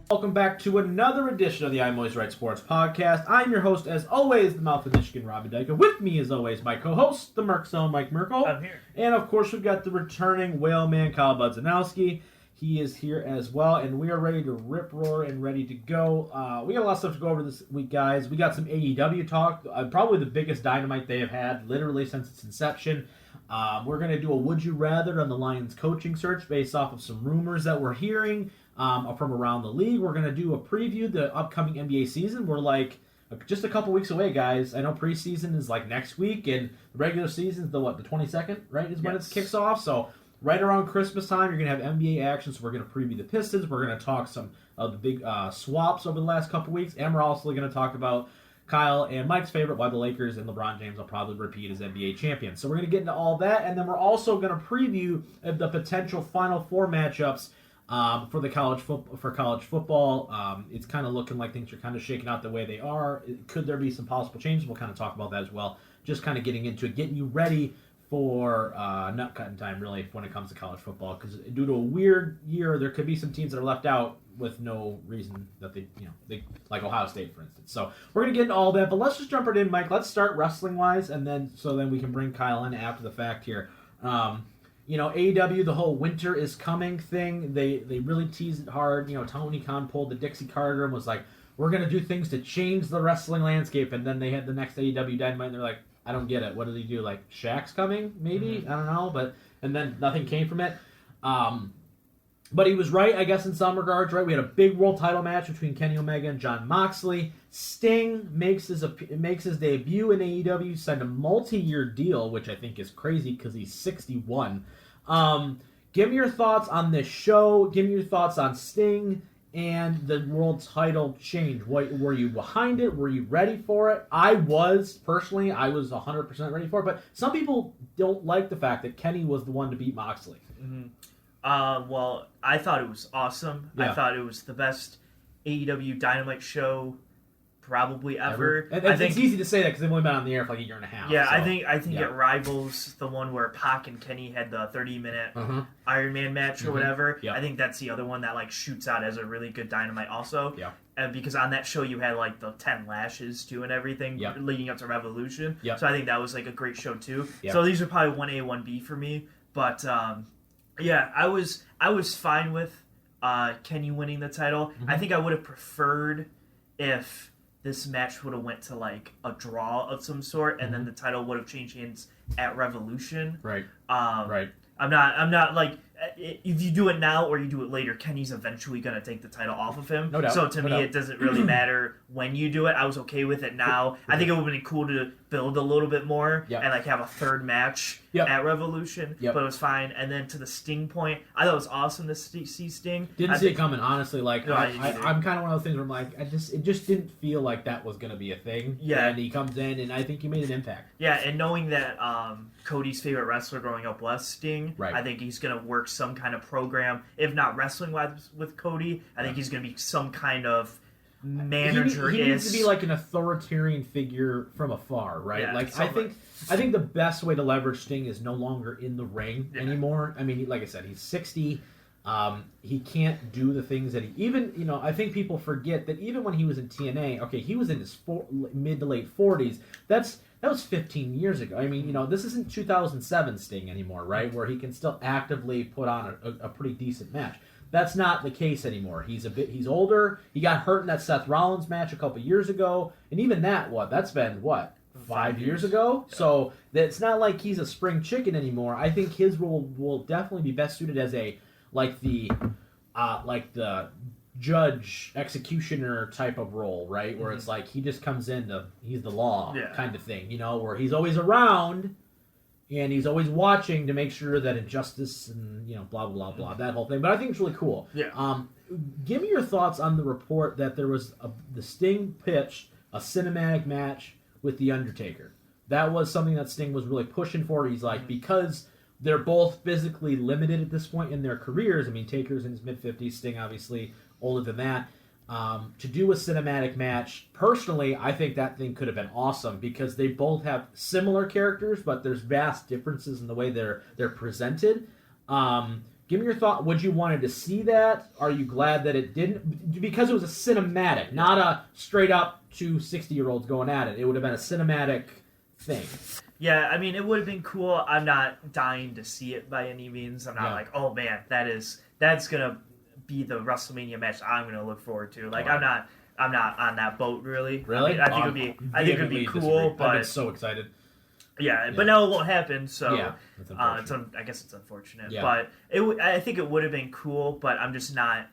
Welcome back to another edition of the I'm Always Right Sports Podcast. I'm your host, as always, the Mouth of Michigan, Robin Dyke. With me, as always, my co-host, the Merc Zone, Mike Merkel. I'm here. And, of course, we've got the returning whale man, Kyle Budzanowski. He is here as well, and we are ready to rip-roar and ready to go. We got a lot of stuff to go over this week, guys. We got some AEW talk, probably the biggest Dynamite they have had, literally since its inception. We're going to do a Would You Rather on the Lions coaching search based off of some rumors that we're hearing from around the league. We're going to do a preview the upcoming NBA season. We're like just a couple weeks away, guys. I know preseason is like next week, and the regular season is the 22nd, right, is when it kicks off. So right around Christmas time, you're going to have NBA action, so we're going to preview the Pistons. We're going to talk some of the big swaps over the last couple weeks, and we're also going to talk about Kyle and Mike's favorite, why the Lakers and LeBron James will probably repeat as NBA champions. So we're going to get into all that, and then we're also going to preview the potential Final Four matchups for college football. It's kind of looking like things are kind of shaking out the way they are. Could there be some possible changes? We'll kind of talk about that as well. Just kind of getting into it, getting you ready for nut cutting time, really, when it comes to college football. Because due to a weird year, there could be some teams that are left out with no reason that they like Ohio State, for instance. So we're gonna get into all that, but let's just jump right in, Mike. Let's start wrestling wise, and then we can bring Kyle in after the fact here. AEW, the whole winter is coming thing. They really teased it hard. Tony Khan pulled the Dixie Carter and was like, "We're gonna do things to change the wrestling landscape," and then they had the next AEW Dynamite, and they're like, I don't get it. What did he do? Like, Shaq's coming? Maybe? I don't know. And then nothing came from it. But he was right, I guess, in some regards, right? We had a big world title match between Kenny Omega and Jon Moxley. Sting makes his debut in AEW, signed a multi-year deal, which I think is crazy because he's 61. Give me your thoughts on this show. Give me your thoughts on Sting and the world title change. Were you behind it? Were you ready for it? I was 100% ready for it, but some people don't like the fact that Kenny was the one to beat Moxley. Mm-hmm. Well, I thought it was awesome. Yeah. I thought it was the best AEW Dynamite show probably ever. And it's easy to say that because they've only been on the air for like a year and a half. Yeah, so. I think it rivals the one where Pac and Kenny had the 30-minute Iron Man match or whatever. Yeah. I think that's the other one that like shoots out as a really good Dynamite also. Yeah. Because on that show you had like the 10 lashes too and everything leading up to Revolution. Yep. So I think that was like a great show too. Yep. So these are probably 1A, 1B for me. But yeah, I was fine with Kenny winning the title. Mm-hmm. I think I would have preferred if this match would have went to like a draw of some sort, and then the title would have changed hands at Revolution. Right. Right. I'm not like, if you do it now or you do it later, Kenny's eventually going to take the title off of him. No doubt. So to me, it doesn't really matter when you do it. I was okay with it now. I think it would have been cool to build a little bit more and like have a third match at Revolution, but it was fine. And then to the Sting point, I thought it was awesome to see Sting. Didn't see it coming, honestly. Like, no, I'm kind of one of those things where I'm like, it just didn't feel like that was going to be a thing. Yeah. And he comes in, and I think he made an impact. Yeah, and knowing that Cody's favorite wrestler growing up was Sting, I think he's going to work some kind of program, if not wrestling-wise with Cody. I think he's going to be some kind of manager. He needs to be like an authoritarian figure from afar, right? Yeah, like I think the best way to leverage Sting is no longer in the ring anymore. I mean, like I said, he's 60. He can't do the things that I think people forget that even when he was in TNA, okay, he was in his mid to late 40s. That was 15 years ago. I mean, this isn't 2007 Sting anymore, right? Where he can still actively put on a pretty decent match. That's not the case anymore. He's older. He got hurt in that Seth Rollins match a couple years ago, and even that's been 5 years ago. Yeah. So it's not like he's a spring chicken anymore. I think his role will definitely be best suited as the judge executioner type of role, right? Where it's like he just comes in he's the law kind of thing, where he's always around and he's always watching to make sure that injustice and blah blah blah that whole thing. But I think it's really cool. Yeah. Give me your thoughts on the report that there was the Sting pitched a cinematic match with The Undertaker. That was something that Sting was really pushing for. He's like, because they're both physically limited at this point in their careers. I mean, Taker's in his mid-50s, Sting obviously older than that. To do a cinematic match, personally, I think that thing could have been awesome because they both have similar characters, but there's vast differences in the way they're presented. Give me your thought. Would you wanted to see that? Are you glad that it didn't? Because it was a cinematic, not a straight up two 60-year-olds going at it. It would have been a cinematic thing. Yeah, I mean, it would have been cool. I'm not dying to see it by any means. I'm not like, oh man, that's gonna be the WrestleMania match I'm gonna look forward to. Like, I'm not on that boat really. Really? I think it would be cool, but I've been so excited. Yeah, but now it won't happen. So I guess it's unfortunate. Yeah. But I think it would have been cool, but I'm just not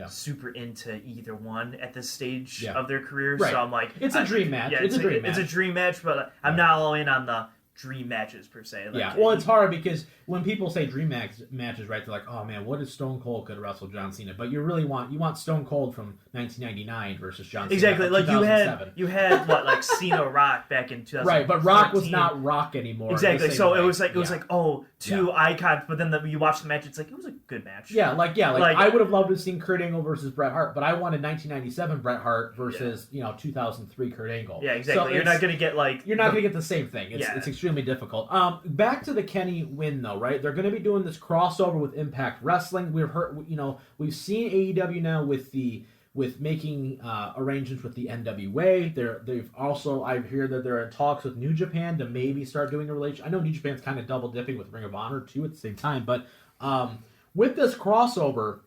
super into either one at this stage of their career. Right. So I'm like, it's a dream match. Yeah, it's a dream match. It's a dream match, but I'm not all in on the dream matches per se. Like, well, it's hard because when people say dream matches, right? They're like, "Oh man, what if Stone Cold could wrestle John Cena?" But you want Stone Cold from 1999 versus John Cena. Exactly, like you had what, like Cena Rock back in 2000. Right, but Rock was not Rock anymore. Exactly, so it was like two icons, but then you watch the match, it's like it was a good match. Yeah, like I would have loved to have seen Kurt Angle versus Bret Hart, but I wanted 1997 Bret Hart versus 2003 Kurt Angle. Yeah, exactly. So you're not gonna get the same thing. It's extremely difficult. Back to the Kenny win though, right? They're going to be doing this crossover with Impact Wrestling. We've seen AEW now with making arrangements with the NWA. They've also, I hear that they're in talks with New Japan to maybe start doing a relation. I know New Japan's kind of double dipping with Ring of Honor too at the same time, but with this crossover,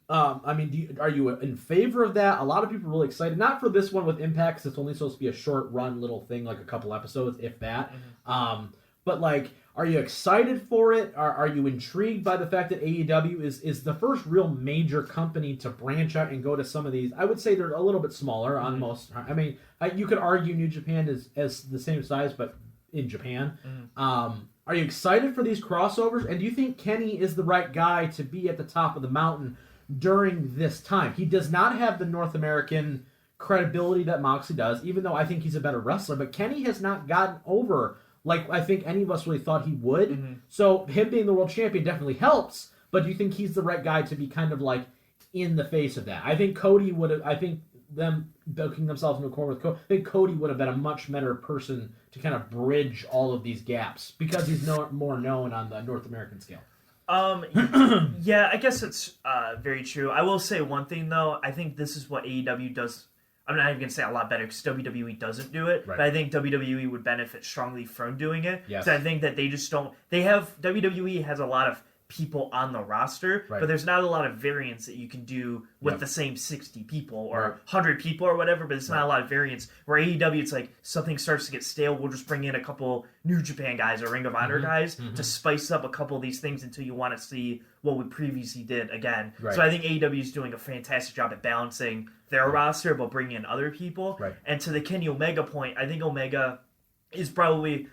I mean, are you in favor of that? A lot of people are really excited. Not for this one with Impact, because it's only supposed to be a short run little thing, like a couple episodes, if that. Mm-hmm. But like, are you excited for it? Are you intrigued by the fact that AEW is the first real major company to branch out and go to some of these? I would say they're a little bit smaller on most. I mean, you could argue New Japan is as the same size, but in Japan. Mm-hmm. Are you excited for these crossovers? And do you think Kenny is the right guy to be at the top of the mountain during this time? He does not have the North American credibility that Moxley does, even though I think he's a better wrestler. But Kenny has not gotten over like I think any of us really thought he would. Mm-hmm. So him being the world champion definitely helps. But do you think he's the right guy to be kind of like in the face of that? I think Cody would have. I think them booking themselves in a corner with Cody. I think Cody would have been a much better person to kind of bridge all of these gaps because he's more known on the North American scale. Yeah, I guess it's very true. I will say one thing though. I think this is what AEW does. I'm not even going to say a lot better because WWE doesn't do it, right. But I think WWE would benefit strongly from doing it. Yes. So I think that they just don't. WWE has a lot of people on the roster, right. But there's not a lot of variance that you can do with the same 60 people or 100 people or whatever, but it's not a lot of variance. Where AEW, it's like something starts to get stale, we'll just bring in a couple New Japan guys or Ring of Honor guys to spice up a couple of these things until you want to see what we previously did again. Right. So I think AEW is doing a fantastic job at balancing their roster, but bringing in other people. Right. And to the Kenny Omega point, I think Omega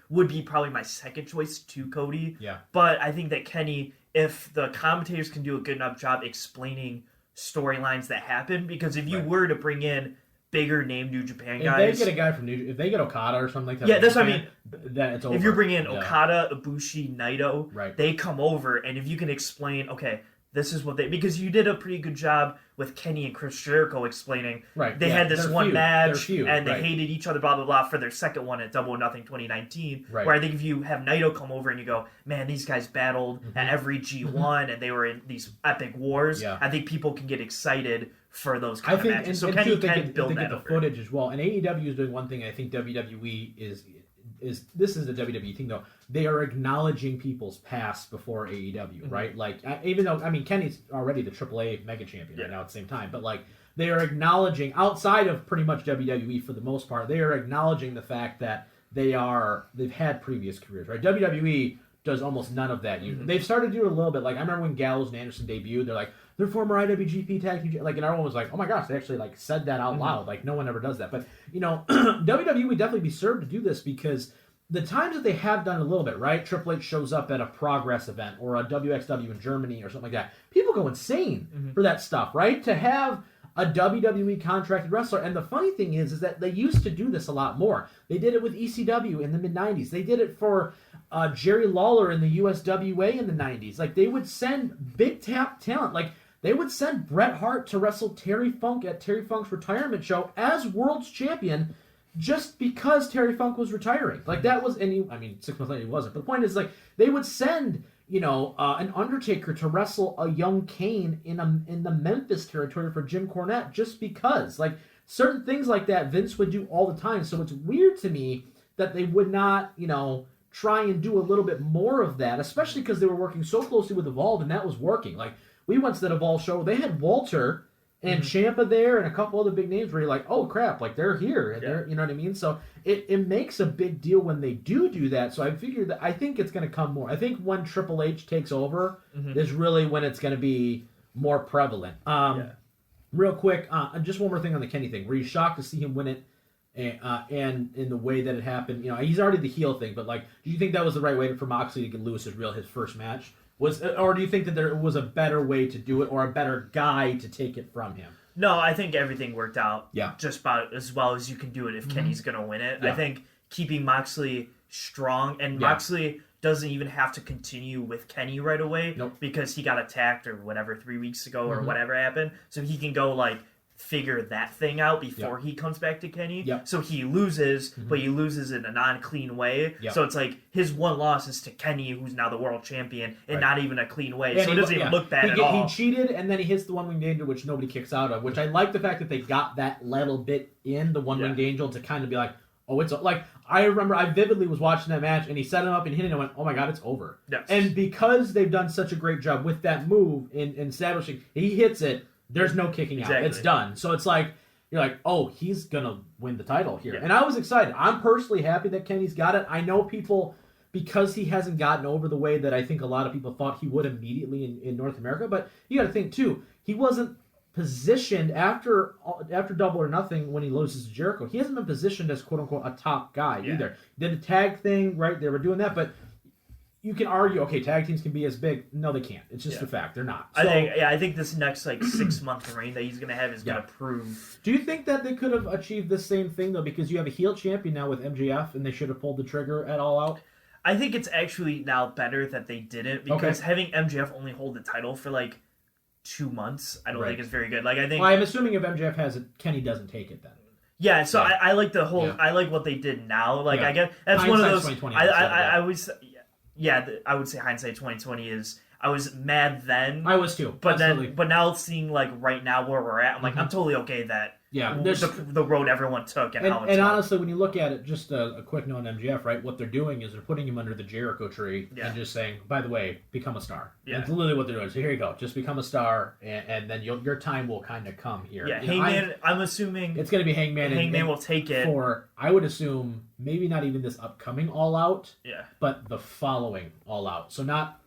would be probably my second choice to Cody. Yeah. But I think that Kenny, if the commentators can do a good enough job explaining storylines that happen, because if you were to bring in bigger name New Japan guys, if they get a guy from if they get Okada or something like that, that's what I mean. Then it's over. If you're bringing in Okada, Ibushi, Naito, they come over, and if you can explain, okay, this is what because you did a pretty good job with Kenny and Chris Jericho explaining they had this one match and they hated each other, blah blah blah, for their second one at Double or Nothing 2019. Where I think if you have Naito come over and you go, man, these guys battled at every G1 and they were in these epic wars. Yeah. I think people can get excited for those kind of matches. So Kenny can build that the footage as well. And AEW is doing one thing. I think WWE is this is the WWE thing though. They are acknowledging people's past before AEW, right? Like even though Kenny's already the AAA mega champion right now at the same time, but like they are acknowledging outside of pretty much WWE for the most part, they are acknowledging the fact that they've had previous careers, right? WWE does almost none of that. They've started to do it a little bit. Like I remember when Gallows and Anderson debuted, they're like they're former IWGP tag team, like, and everyone was like, oh my gosh, they actually like said that out loud. Like no one ever does that. But WWE would definitely be served to do this because the times that they have done a little bit, right? Triple H shows up at a Progress event or a WXW in Germany or something like that. People go insane for that stuff, right? To have a WWE contracted wrestler. And the funny thing is that they used to do this a lot more. They did it with ECW in the mid-90s. They did it for Jerry Lawler in the USWA in the 90s. Like, they would send big talent. Like, they would send Bret Hart to wrestle Terry Funk at Terry Funk's retirement show as world's champion just because Terry Funk was retiring. Like, that was, 6 months later he wasn't. But the point is, like, they would send an Undertaker to wrestle a young Kane in the Memphis territory for Jim Cornette just because. Like, certain things like that Vince would do all the time. So it's weird to me that they would not, try and do a little bit more of that, especially because they were working so closely with Evolve, and that was working. Like, we went to that Evolve show. They had Walter and Ciampa there and a couple other big names where you're like, oh, crap, like, they're here. And they're, you know what I mean? So it makes a big deal when they do that. So I figured that I think it's going to come more. I think when Triple H takes over is really when it's going to be more prevalent. Real quick, just one more thing on the Kenny thing. Were you shocked to see him win it? And in the way that it happened, he's already the heel thing, but like, do you think that was the right way for Moxley to get Lewis his first match? Or do you think that there was a better way to do it, or a better guy to take it from him? No, I think everything worked out just about as well as you can do it if Mm-hmm. Kenny's going to win it. I think keeping Moxley strong, and Moxley doesn't even have to continue with Kenny right away because he got attacked or whatever 3 weeks ago or whatever happened, so he can go like figure that thing out before he comes back to Kenny. So he loses, but he loses in a non-clean way. So it's like his one loss is to Kenny, who's now the world champion, and not even a clean way. And so it doesn't even look bad at all. He cheated, and then he hits the one-winged angel, which nobody kicks out of, which I like the fact that they got that little bit in the one-winged angel to kind of be like, oh, it's like, I remember I vividly was watching that match, and he set him up and hit it, and I went, oh my god, it's over. And because they've done such a great job with that move in establishing, he hits it, there's no kicking out. It's done. So it's like, you're like, oh, he's going to win the title here. And I was excited. I'm personally happy that Kenny's got it. I know people, because he hasn't gotten over the way that I think a lot of people thought he would immediately in North America, but you got to think, too, he wasn't positioned after Double or Nothing when he loses to Jericho. He hasn't been positioned as, quote-unquote, a top guy either. Did the tag thing, right? They were doing that, but you can argue, okay, tag teams can be as big. No, they can't. It's just a fact. They're not. So, I think this next 6-month reign that he's going to have is going to prove. Do you think that they could have achieved the same thing, though? Because you have a heel champion now with MJF, and they should have pulled the trigger at All Out? I think it's actually now better that they didn't, because having MJF only hold the title for 2 months, I don't think is very good. Like, I think. Well, I'm assuming if MJF has it, Kenny doesn't take it then. Yeah, so I like the whole. I like what they did now. Like, I guess that's one of those. I always. Yeah, I would say hindsight 2020 is I was mad then. I was too. But now seeing right now where we're at, I'm like, I'm totally okay that the road everyone took and how it's and honestly, when you look at it, just a quick note on MJF, right? What they're doing is they're putting him under the Jericho tree and just saying, by the way, become a star. Yeah. That's literally what they're doing. So here you go, just become a star, and then your time will kind of come here. Yeah, Hangman. I'm assuming it's going to be Hangman. Hangman will take it for. I would assume maybe not even this upcoming All Out. Yeah. But the following All Out. So not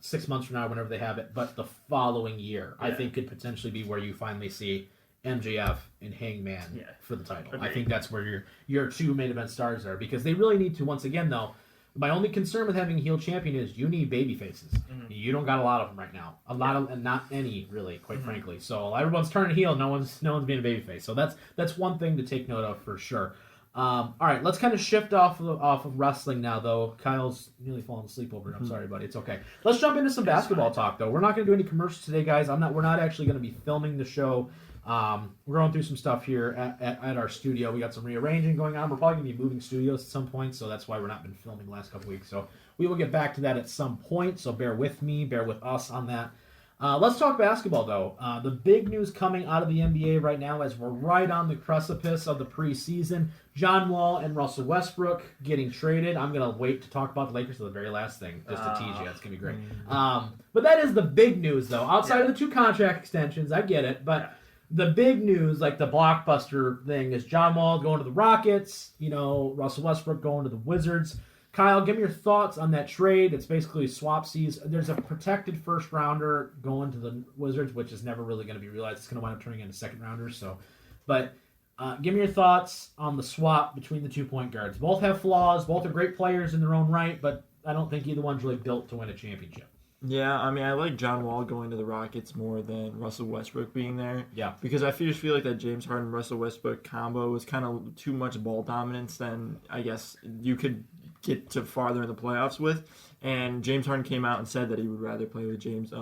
6 months from now, whenever they have it, but the following year, I think could potentially be where you finally see MJF and Hangman for the title. Agreed. I think that's where your two main event stars are, because they really need to. Once again, though, my only concern with having a heel champion is you need baby faces. You don't got a lot of them right now. A lot of, and not any really, quite frankly. So everyone's turning heel. No one's being a baby face. So that's one thing to take note of for sure. All right, let's kind of shift off of wrestling now, though. Kyle's nearly falling asleep over it. I'm sorry, buddy. It's okay. Let's jump into some basketball talk, though. We're not going to do any commercials today, guys. We're not actually going to be filming the show. We're going through some stuff here at our studio. We got some rearranging going on. We're probably going to be moving studios at some point, so that's why we're not been filming the last couple weeks. So we will get back to that at some point. So bear with me, bear with us on that. Let's talk basketball, though. The big news coming out of the NBA right now, as we're right on the precipice of the preseason, John Wall and Russell Westbrook getting traded. I'm going to wait to talk about the Lakers to the very last thing, just to tease you. That's going to be great. But that is the big news, though. Outside of the 2 contract extensions, I get it, but the big news, like the blockbuster thing, is John Wall going to the Rockets, Russell Westbrook going to the Wizards. Kyle, give me your thoughts on that trade. It's basically swapsies. There's a protected first rounder going to the Wizards, which is never really going to be realized. It's going to wind up turning into second rounders. But give me your thoughts on the swap between the 2 point guards. Both have flaws. Both are great players in their own right, but I don't think either one's really built to win a championship. Yeah, I mean, I like John Wall going to the Rockets more than Russell Westbrook being there. Yeah. Because I just feel like that James Harden Russell Westbrook combo was kind of too much ball dominance than I guess you could get to farther in the playoffs with. And James Harden came out and said that he would rather play with John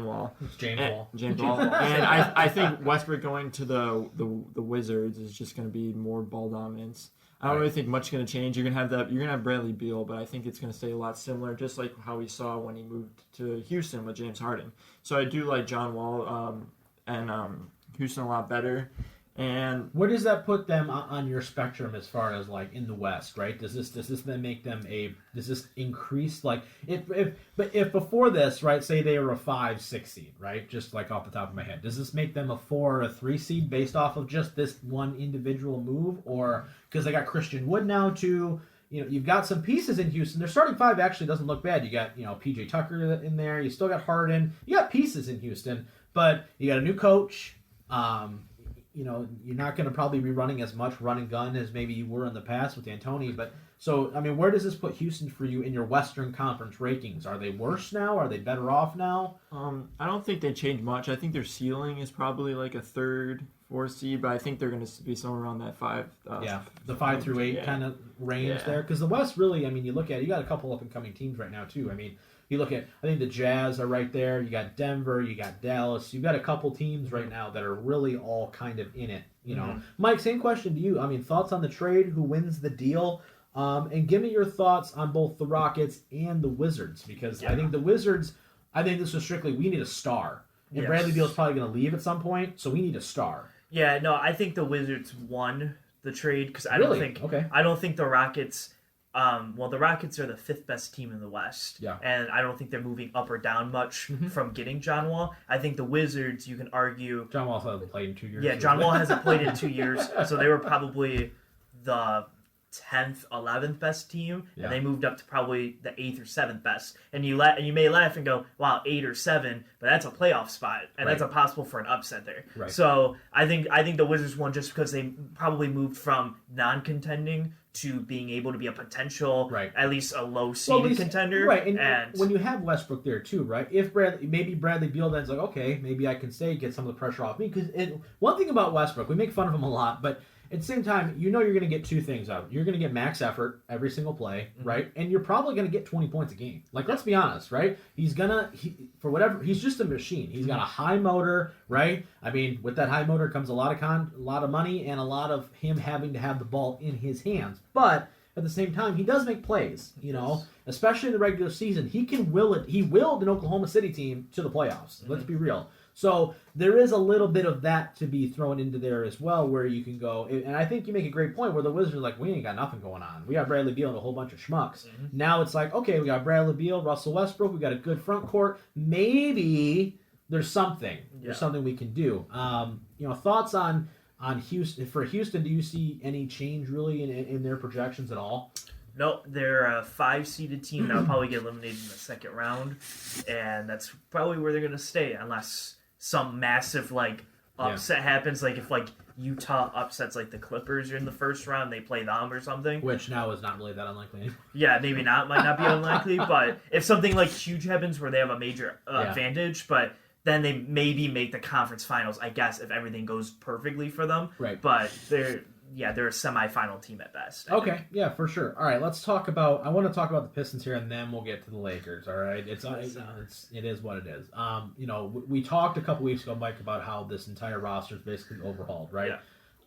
Wall. It's James Wall. James Wall. And I think Westbrook going to the Wizards is just going to be more ball dominance. I don't really think much is going to change. You're going to have Bradley Beal, but I think it's going to stay a lot similar, just like how we saw when he moved to Houston with James Harden. So I do like John Wall and Houston a lot better. And where does that put them on your spectrum as far as like in the West, right? Does this then make them does this increase like if before this, right, say they were a 5-6 seed, right? Just like off the top of my head. Does this make them a 4 or a 3 seed based off of just this one individual move, or because they got Christian Wood now too? You've got some pieces in Houston. Their starting 5 actually doesn't look bad. You got, PJ Tucker in there. You still got Harden. You got pieces in Houston, but you got a new coach. You're not going to probably be running as much run and gun as maybe you were in the past with D'Antoni. But so, I mean, where does this put Houston for you in your Western Conference rankings? Are they worse now? Are they better off now? I don't think they changed much. I think their ceiling is probably like a 3rd, 4th seed, but I think they're going to be somewhere around that 5. The 5 through 8 kind of range there. Because the West really, I mean, you look at it, you got a couple up and coming teams right now too. I mean, you look at, I think the Jazz are right there. You got Denver, you got Dallas. You've got a couple teams right now that are really all kind of in it. Mike, same question to you. I mean, thoughts on the trade? Who wins the deal? And give me your thoughts on both the Rockets and the Wizards, because I think the Wizards, I think this was strictly, we need a star. And Bradley Beal's probably going to leave at some point, so we need a star. Yeah, no, I think the Wizards won the trade because I don't think the Rockets. The Rockets are the 5th best team in the West, and I don't think they're moving up or down much from getting John Wall. I think the Wizards, you can argue, John Wall hasn't played in 2 years. Yeah, John Wall hasn't played in 2 years, so they were probably the 10th, 11th best team, and they moved up to probably the 8th or 7th best. And you may laugh and go, "Wow, 8 or 7," but that's a playoff spot, and that's possible for an upset there. Right. So I think the Wizards won just because they probably moved from non-contending to being able to be a potential, at least a low-seeded contender. Right, and when you have Westbrook there too, right? If Bradley Beal then's like, okay, maybe I can get some of the pressure off me. Because one thing about Westbrook, we make fun of him a lot, but at the same time, you're going to get 2 things out of it. You're going to get max effort every single play, right? And you're probably going to get 20 points a game. Like, let's be honest, right? He's just a machine. He's got a high motor, right? I mean, with that high motor comes a lot of money and a lot of him having to have the ball in his hands. But at the same time, he does make plays, especially in the regular season. He can will it. He willed an Oklahoma City team to the playoffs. Let's be real. So there is a little bit of that to be thrown into there as well, where you can go. And I think you make a great point where the Wizards are like, we ain't got nothing going on. We got Bradley Beal and a whole bunch of schmucks. Now it's like, okay, we got Bradley Beal, Russell Westbrook. We got a good front court. Maybe there's something. There's something we can do. Thoughts on Houston? For Houston, do you see any change really in their projections at all? No, they're a 5-seeded team that'll probably get eliminated in the second round, and that's probably where they're going to stay unless some massive upset happens. Like if Utah upsets the Clippers in the first round, they play them or something. Which now is not really that unlikely anymore. Yeah, maybe not. Might not be unlikely, but if something huge happens where they have a major advantage, but then they maybe make the conference finals, I guess, if everything goes perfectly for them. Right. But they're a semifinal team at best. Okay, yeah, for sure. All right, let's talk about. I want to talk about the Pistons here, and then we'll get to the Lakers. All right, it is what it is. We talked a couple weeks ago, Mike, about how this entire roster is basically overhauled, right?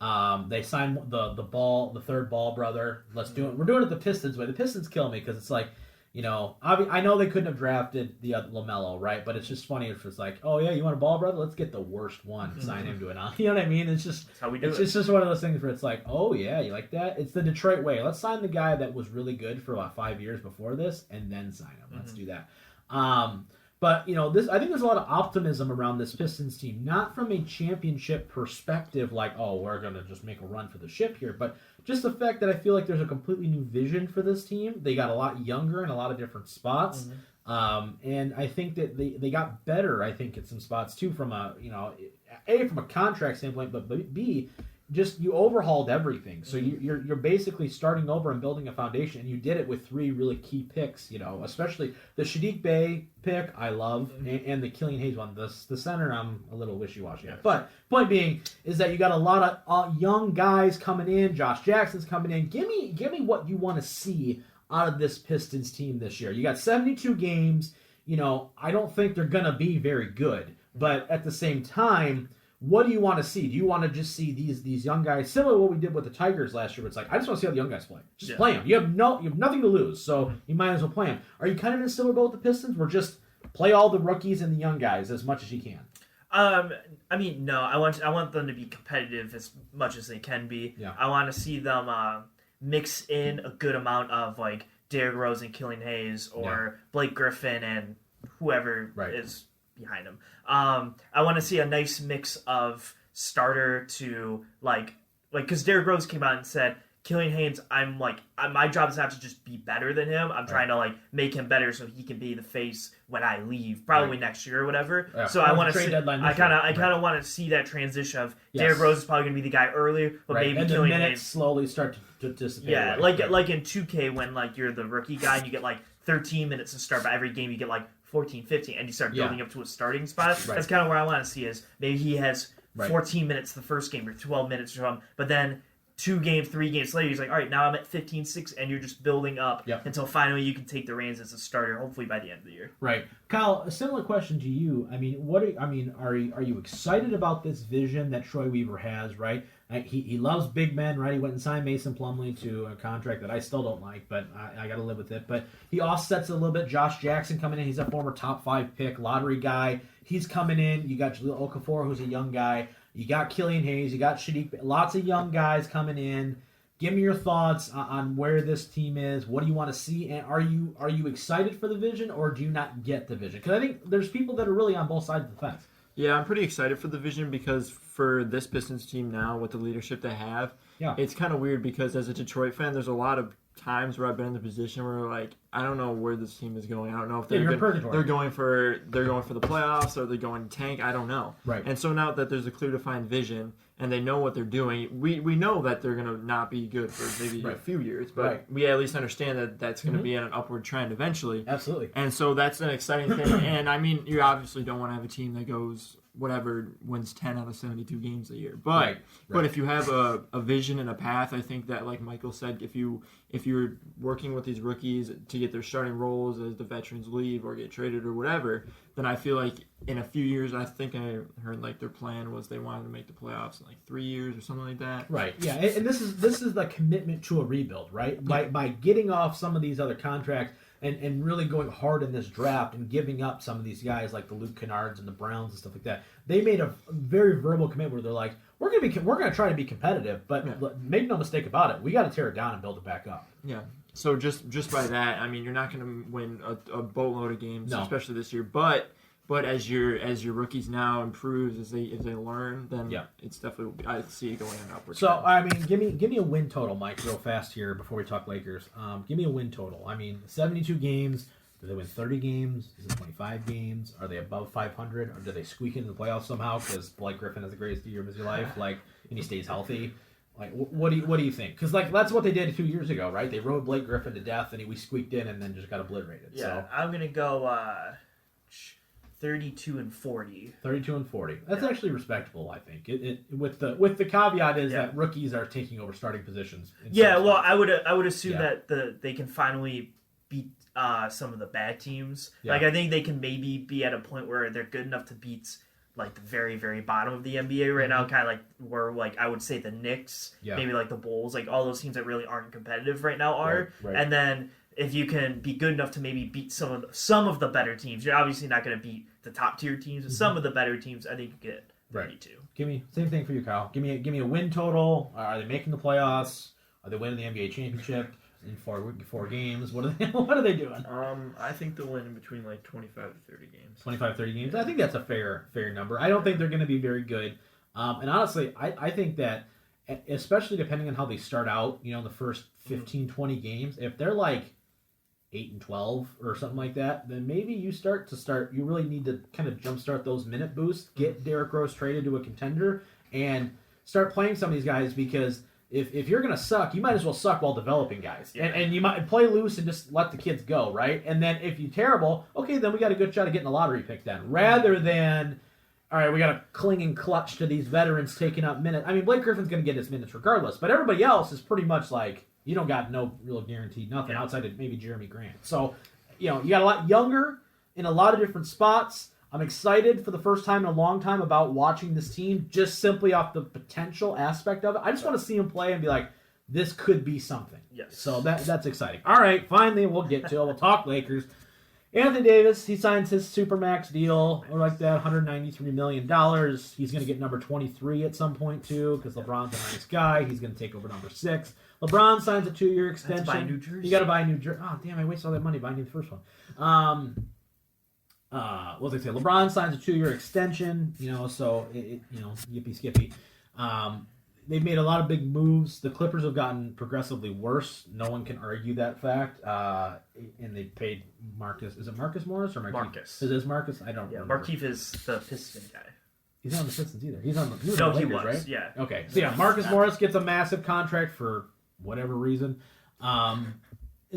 Yeah. They signed the third Ball brother. Let's do it. We're doing it the Pistons way. The Pistons kill me because it's like, I know they couldn't have drafted the LaMelo, right? But it's just funny if it's like, oh yeah, you want a Ball brother? Let's get the worst one and sign him to it. You know what I mean? It's just that's how we do it. It's just one of those things where it's like, oh yeah, you like that? It's the Detroit way. Let's sign the guy that was really good for about 5 years before this, and then sign him. Let's do that. But I think there's a lot of optimism around this Pistons team, not from a championship perspective, like, oh, we're gonna just make a run for the ship here, but just the fact that I feel like there's a completely new vision for this team. They got a lot younger in a lot of different spots, and I think that they got better. I think at some spots too, from a from a contract standpoint, but B, just you overhauled everything. So you're basically starting over and building a foundation, and you did it with 3 really key picks. Especially the Sadiq Bey pick, I love, and the Killian Hayes one. The center, I'm a little wishy-washy. Yeah. But point being is that you got a lot of young guys coming in. Josh Jackson's coming in. Give me what you want to see out of this Pistons team this year. You got 72 games. I don't think they're gonna be very good, but at the same time, what do you want to see? Do you want to just see these young guys, similar to what we did with the Tigers last year? Where it's like, I just want to see how the young guys play. Just play them. You have nothing to lose, so you might as well play them. Are you kind of in a similar boat with the Pistons? Where just play all the rookies and the young guys as much as you can. I mean, no. I want them to be competitive as much as they can be. Yeah. I want to see them mix in a good amount of like Derrick Rose and Killian Hayes or Blake Griffin and whoever is behind him. I want to see a nice mix of starter to like because Derrick Rose came out and said, Killian Hayes, my job is not to just be better than him. I'm trying to like make him better so he can be the face when I leave, probably next year or whatever. Yeah. So I want to see. I kind of want to see that transition of Derrick Rose is probably going to be the guy earlier, but maybe and Killian the minutes Hayes slowly start to dissipate. Yeah, like in 2K when like you're the rookie guy and you get like 13 minutes to start, but every game you get like 14, 15, and you start building up to a starting spot. That's kind of where I want to see is maybe he has 14 minutes the first game or 12 minutes or something, but then 2 games, 3 games later, he's like, all right, now I'm at 15-6, and you're just building up until finally you can take the reins as a starter, hopefully by the end of the year. Right. Kyle, a similar question to you. I mean, are you excited about this vision that Troy Weaver has, right? He loves big men, right? He went and signed Mason Plumlee to a contract that I still don't like, but I got to live with it. But he offsets it a little bit. Josh Jackson coming in. He's a former top 5 pick, lottery guy. He's coming in. You got Jahlil Okafor, who's a young guy. You got Killian Hayes. You got Shadiq. Lots of young guys coming in. Give me your thoughts on where this team is. What do you want to see? And are you excited for the vision, or do you not get the vision? Because I think there's people that are really on both sides of the fence. Yeah, I'm pretty excited for the vision because for this Pistons team now, with the leadership they have, it's kind of weird because as a Detroit fan, there's a lot of times where I've been in the position where like I don't know where this team is going. I don't know if they're going for the playoffs or they're going to tank. I don't know. Right. And so now that there's a clear defined vision and they know what they're doing, we know that they're gonna not be good for maybe a few years, but we at least understand that that's gonna be on an upward trend eventually. Absolutely. And so that's an exciting thing. And I mean, you obviously don't want to have a team that goes wins 10 out of 72 games a year. But if you have a vision and a path, I think that like Michael said, if you're working with these rookies to get their starting roles as the veterans leave or get traded or whatever, then I feel like in a few years, I think I heard like their plan was they wanted to make the playoffs in like 3 years or something like that. Right. Yeah. And this is the commitment to a rebuild, right? By getting off some of these other contracts and really going hard in this draft and giving up some of these guys like the Luke Kennards and the Browns and stuff like that. They made a very verbal commitment where they're like, we're gonna try to be competitive, but make no mistake about it, we got to tear it down and build it back up. Yeah. So just by that, I mean, you're not going to win a boatload of games, especially this year. But as your rookies now improves, as they learn, then it's definitely I see it going in upward. So I mean, give me a win total, Mike, real fast here before we talk Lakers. Give me a win total. I mean, 72 games. Do they win 30 games? Is it 25 games? Are they above 500? Or do they squeak into the playoffs somehow because Blake Griffin has the greatest year of his life, and he stays healthy? Like, what do you think? Because that's what they did 2 years ago, right? They rode Blake Griffin to death, and we squeaked in, and then just got obliterated. Yeah, so. I'm gonna go 32-40. 32-40. That's actually respectable, I think. It with the caveat is that rookies are taking over starting positions. Well, I would assume that they can finally beat some of the bad teams. Like I think they can maybe be at a point where they're good enough to beat like the very, very bottom of the NBA right now, kind of like where like I would say the Knicks, maybe like the Bulls, like all those teams that really aren't competitive right now are. Right. And then if you can be good enough to maybe beat some of the better teams, you're obviously not going to beat the top tier teams, but some of the better teams, I think you get 32. Give me same thing for you, Kyle. Give me a win total. Are they making the playoffs? Are they winning the NBA championship in four games? What are they doing? I think they'll win in between like 25 to 30 games. 25, 30 games. I think that's a fair number. I don't think they're going to be very good. And honestly, I think that, especially depending on how they start out, in the first 15, 20 games, if they're like 8-12 or something like that, then maybe you really need to kind of jumpstart those minute boosts, get Derrick Rose traded to a contender, and start playing some of these guys because if you're going to suck, you might as well suck while developing guys. Yeah. And you might play loose and just let the kids go, right? And then if you're terrible, okay, then we got a good shot of getting a lottery pick then. Rather than, all right, we got to cling and clutch to these veterans taking up minutes. I mean, Blake Griffin's going to get his minutes regardless, but everybody else is pretty much like, you don't got no real guaranteed nothing outside of maybe Jeremy Grant. So, you got a lot younger in a lot of different spots. I'm excited for the first time in a long time about watching this team, just simply off the potential aspect of it. I just want to see him play and be like, this could be something. Yes. So that's exciting. All right, finally, we'll get to it. We'll talk Lakers. Anthony Davis, he signs his Supermax deal, or like that, $193 million. He's going to get number 23 at some point, too, because LeBron's a nice guy. He's going to take over number 6. LeBron signs a 2-year extension. Buy New Jersey. You got to buy a New Jersey. Oh, damn, I wasted all that money buying the first one. What was I say? LeBron signs a 2-year extension, so, yippee skippy. They've made a lot of big moves. The Clippers have gotten progressively worse. No one can argue that fact. And they paid Marcus. Is it Marcus Morris or Markieff? Marcus. Is it Marcus? I don't remember. Markieff is the Piston guy. He's not on the Pistons either. He's on the Lakers, he was, right? Yeah. Okay. So, Marcus Morris gets a massive contract for whatever reason. And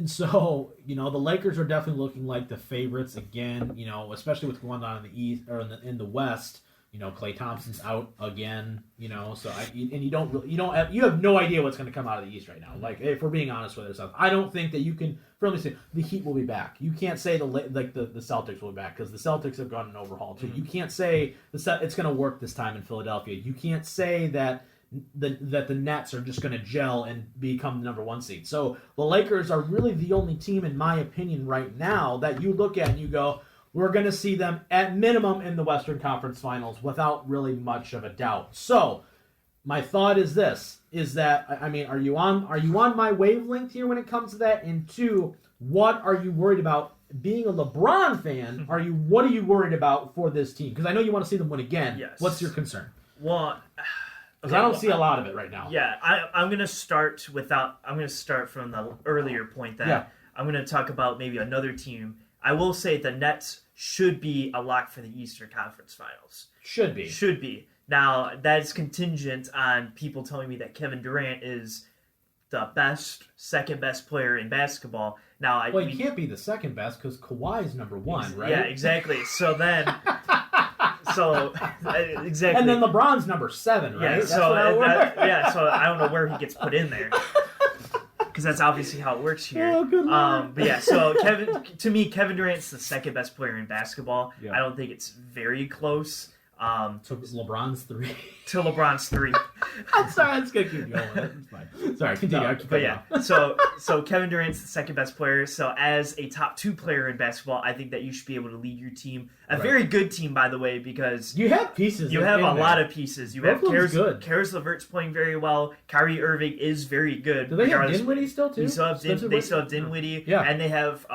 so, the Lakers are definitely looking like the favorites again, especially with going on in the East or in the West. Klay Thompson's out again, so you have no idea what's going to come out of the East right now. Like, if we're being honest with ourselves, I don't think that you can firmly say the Heat will be back. You can't say the Celtics will be back because the Celtics have gone an overhaul too. You can't say it's going to work this time in Philadelphia. You can't say that the Nets are just going to gel and become the number 1 seed. So the Lakers are really the only team, in my opinion, right now that you look at and you go, we're going to see them at minimum in the Western Conference Finals without really much of a doubt. So, my thought is this: are you on my wavelength here when it comes to that? And 2, what are you worried about? Being a LeBron fan, what are you worried about for this team? Because I know you want to see them win again. Yes. What's your concern? Well, because I don't see a lot of it right now. Yeah, I'm going to start from the earlier point that I'm going to talk about maybe another team. I will say the Nets should be a lock for the Eastern Conference Finals. Should be. Now, that's contingent on people telling me that Kevin Durant is the second best player in basketball. Now, he can't be the second best because Kawhi's number 1, right? Yeah, exactly. So then, exactly. And then LeBron's number 7, right? Yeah. So I don't know where he gets put in there. Because that's obviously how it works here. Oh, good Lord. But yeah, so Kevin Durant's the second best player in basketball. Yeah. I don't think it's very close. So LeBron's 3. To LeBron's 3. I'm sorry, I'm just gonna keep going. It's fine. Sorry, continue. But yeah, so Kevin Durant's the second best player. So as a top 2 player in basketball, I think that you should be able to lead your team. Very good team, by the way, because you have pieces. You have a lot of pieces. You have Karis LeVert's playing very well. Kyrie Irving is very good. Do they have Dinwiddie still too? They still have Dinwiddie. Yeah. And they have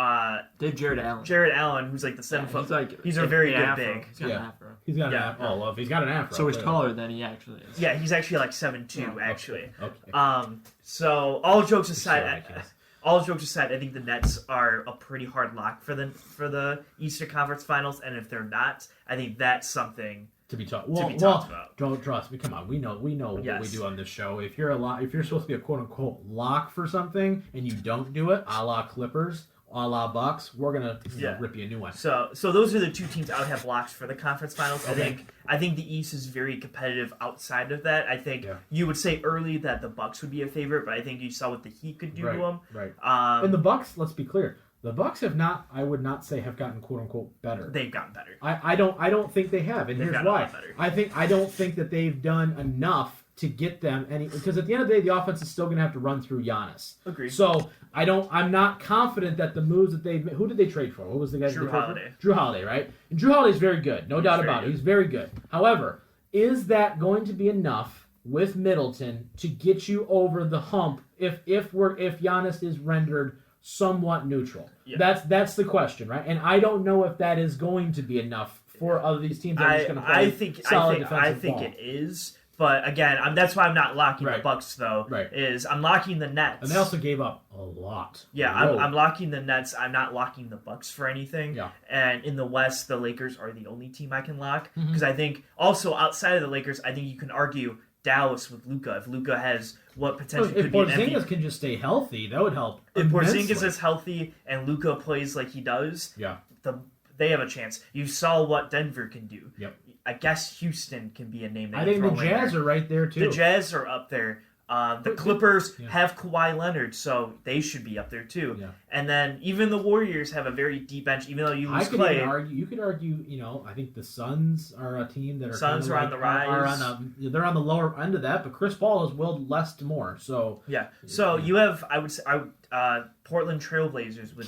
Jared Allen. Jared Allen, who's like the 7 foot. He's a very good big. He's got an afro. He's got an afro. Oh, well, if he's got an afro. So he's taller than he actually is. Yeah, he's actually like 7'2", actually. Okay. So all jokes aside, I think the Nets are a pretty hard lock for the Eastern Conference Finals, and if they're not, I think that's something to be talked about. Don't trust me. Come on, we know what we do on this show. If you're supposed to be a quote unquote lock for something and you don't do it, a la Clippers, a la Bucks, we're gonna rip you a new one. So those are the 2 teams I would have locks for the conference finals. Okay. I think the East is very competitive outside of that. I think you would say early that the Bucks would be a favorite, but I think you saw what the Heat could do to them. Right. And the Bucks, let's be clear, the Bucks have not. I would not say have gotten quote unquote better. They've gotten better. I don't think they have, and here's why. I don't think that they've done enough to get them any, because at the end of the day, the offense is still going to have to run through Giannis. Agreed. So I'm not confident that the moves that they've made. Who did they trade for? What was the guy? Drew Holiday. Drew Holiday, right? And Drew Holiday's very good, no doubt about it. He's very good. However, is that going to be enough with Middleton to get you over the hump if Giannis is rendered somewhat neutral? Yeah. That's the question, right? And I don't know if that is going to be enough for other these teams that are just going to play solid defensive ball. I think it is. But again, that's why I'm not locking the Bucks, though. Right. Is I'm locking the Nets. And they also gave up a lot. Yeah, I'm locking the Nets. I'm not locking the Bucks for anything. Yeah. And in the West, the Lakers are the only team I can lock. Because I think also outside of the Lakers, I think you can argue Dallas with Luka. If Luka has what potentially could be an MVP. If Porzingis can just stay healthy, that would help. If Porzingis is healthy and Luka plays like he does, they have a chance. You saw what Denver can do. Yep. I guess Houston can be a name. I think the Jazz are right there too. The Jazz are up there. The Clippers have Kawhi Leonard, so they should be up there too. Yeah. And then even the Warriors have a very deep bench, even though you lose Clay. You could argue, I think the Suns are a team that are Suns are on the rise. They're on the lower end of that, but Chris Paul has willed less to more. So you have, I would say, Portland Trailblazers with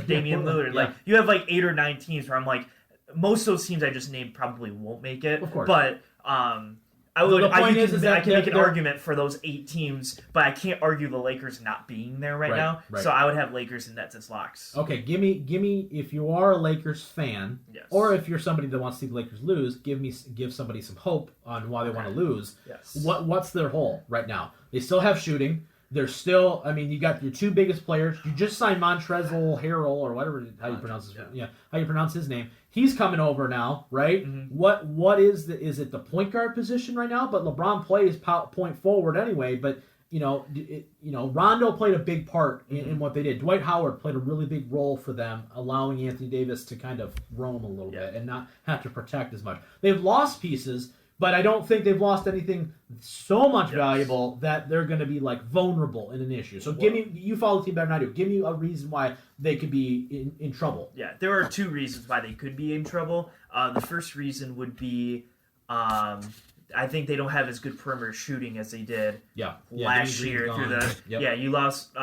Damian Lillard. Like you have like 8 or 9 teams where I'm like, most of those teams I just named probably won't make it. Of course, but I can make an argument for those 8 teams, but I can't argue the Lakers not being there right now. Right. So I would have Lakers and Nets as locks. Okay, give me if you are a Lakers fan, or if you're somebody that wants to see the Lakers lose, give somebody some hope on why they want to lose. Yes. What's their hole right now? They still have shooting. They're still. I mean, you got your 2 biggest players. You just signed Montrezl Harrell or whatever how you pronounce his name. He's coming over now, right? Mm-hmm. What is it the point guard position right now? But LeBron plays point forward anyway. But Rondo played a big part in what they did. Dwight Howard played a really big role for them, allowing Anthony Davis to kind of roam a little bit and not have to protect as much. They've lost pieces, but I don't think they've lost anything so much valuable that they're going to be like vulnerable in an issue. So you follow the team better than I do. Give me a reason why they could be in trouble. Yeah, there are 2 reasons why they could be in trouble. The first reason would be I think they don't have as good perimeter shooting as they did last year. You lost